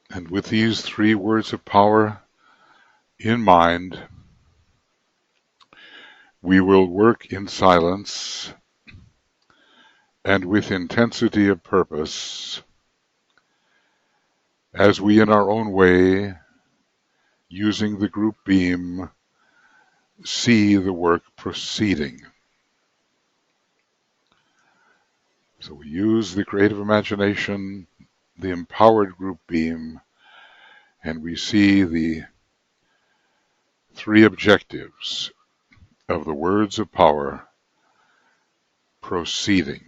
And with these three words of power in mind, we will work in silence and with intensity of purpose as we, in our own way, using the group beam, see the work proceeding. So we use the creative imagination, the empowered group beam, and we see the three objectives of the words of power proceeding.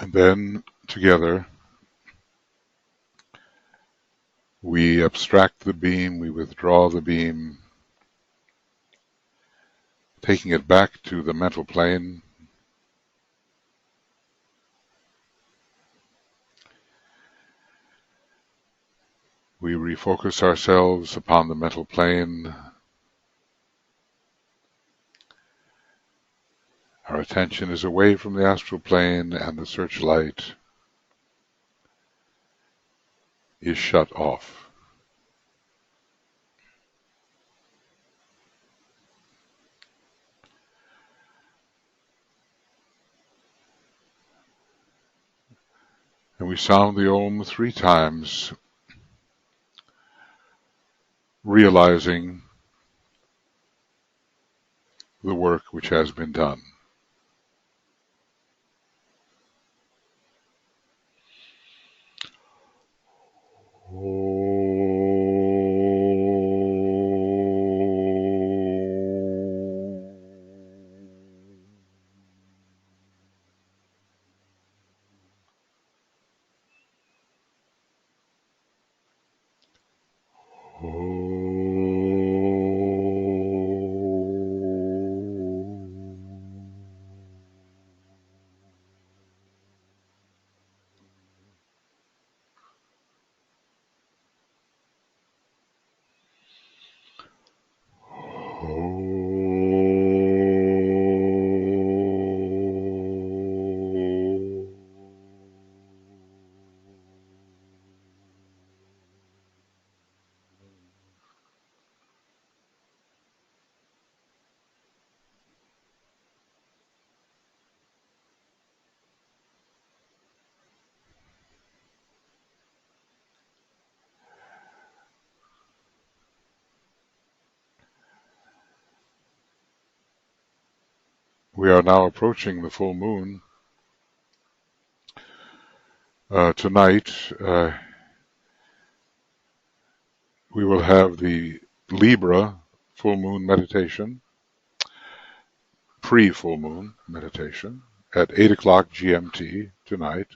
And then together we abstract the beam, we withdraw the beam, taking it back to the mental plane. We refocus ourselves upon the mental plane. Our attention is away from the astral plane, and the searchlight is shut off. And we sound the Om 3 times, realizing the work which has been done. We are now approaching the full moon. Tonight, we will have the Libra full moon meditation, pre-full moon meditation, at 8 o'clock GMT tonight.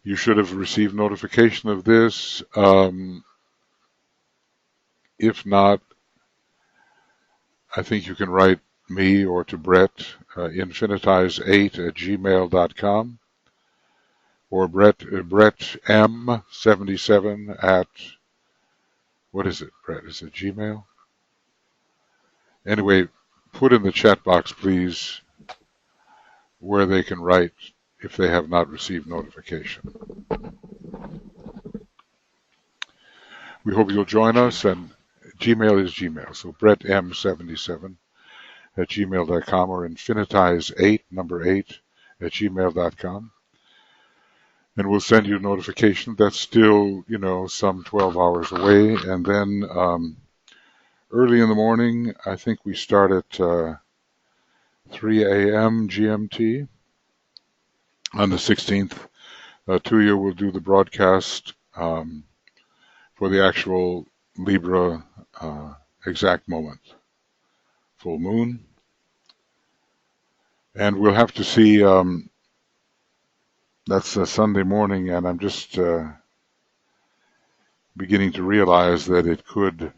You should have received notification of this. If not, I think you can write me or to Brett, infinitize8@gmail.com, or Brett M77 at, what is it, Brett? Is it Gmail? Anyway, put in the chat box, please, where they can write if they have not received notification. We hope you'll join us, and Gmail is Gmail, so Brett M77 at gmail.com, or infinitize8, number 8, at gmail.com. And we'll send you a notification. That's still, some 12 hours away. And then early in the morning, I think we start at 3 a.m. GMT on the 16th. Tuija will do the broadcast for the actual Libra exact moment, full moon. And we'll have to see, that's a Sunday morning, and I'm just beginning to realize that it could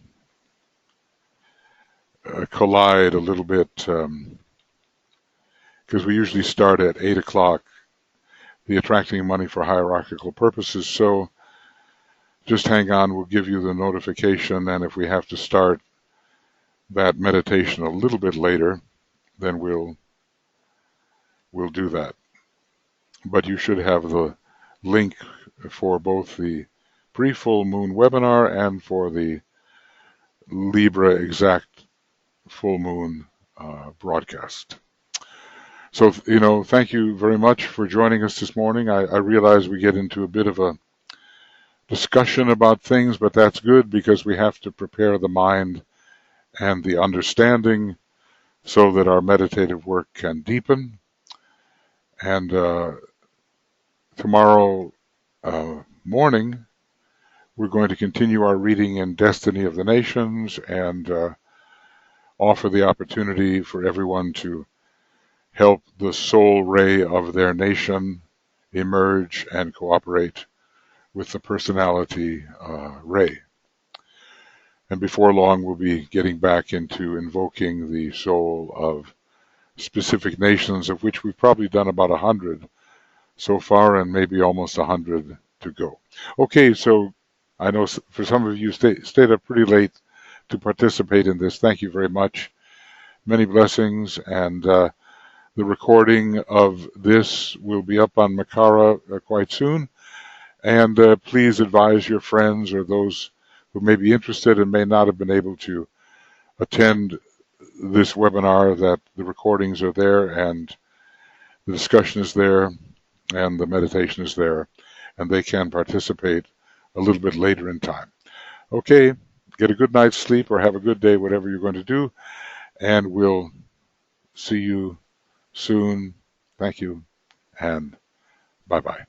collide a little bit, because we usually start at 8 o'clock, the Attracting Money for Hierarchical Purposes. So just hang on, we'll give you the notification, and if we have to start that meditation a little bit later, then we'll do that. But you should have the link for both the pre-full moon webinar and for the Libra exact full moon broadcast. So, thank you very much for joining us this morning. I realize we get into a bit of a discussion about things, but that's good because we have to prepare the mind and the understanding so that our meditative work can deepen. And tomorrow morning, we're going to continue our reading in Destiny of the Nations and offer the opportunity for everyone to help the soul ray of their nation emerge and cooperate with the personality ray. And before long, we'll be getting back into invoking the soul of specific nations, of which we've probably done about 100 so far, and maybe almost 100 to go. Okay, so I know for some of you stayed up pretty late to participate in this. Thank you very much. Many blessings, and the recording of this will be up on Makara quite soon. And please advise your friends or those who may be interested and may not have been able to attend this webinar that the recordings are there and the discussion is there and the meditation is there, and they can participate a little bit later in time. Okay, get a good night's sleep or have a good day, whatever you're going to do, and we'll see you soon. Thank you, and bye-bye.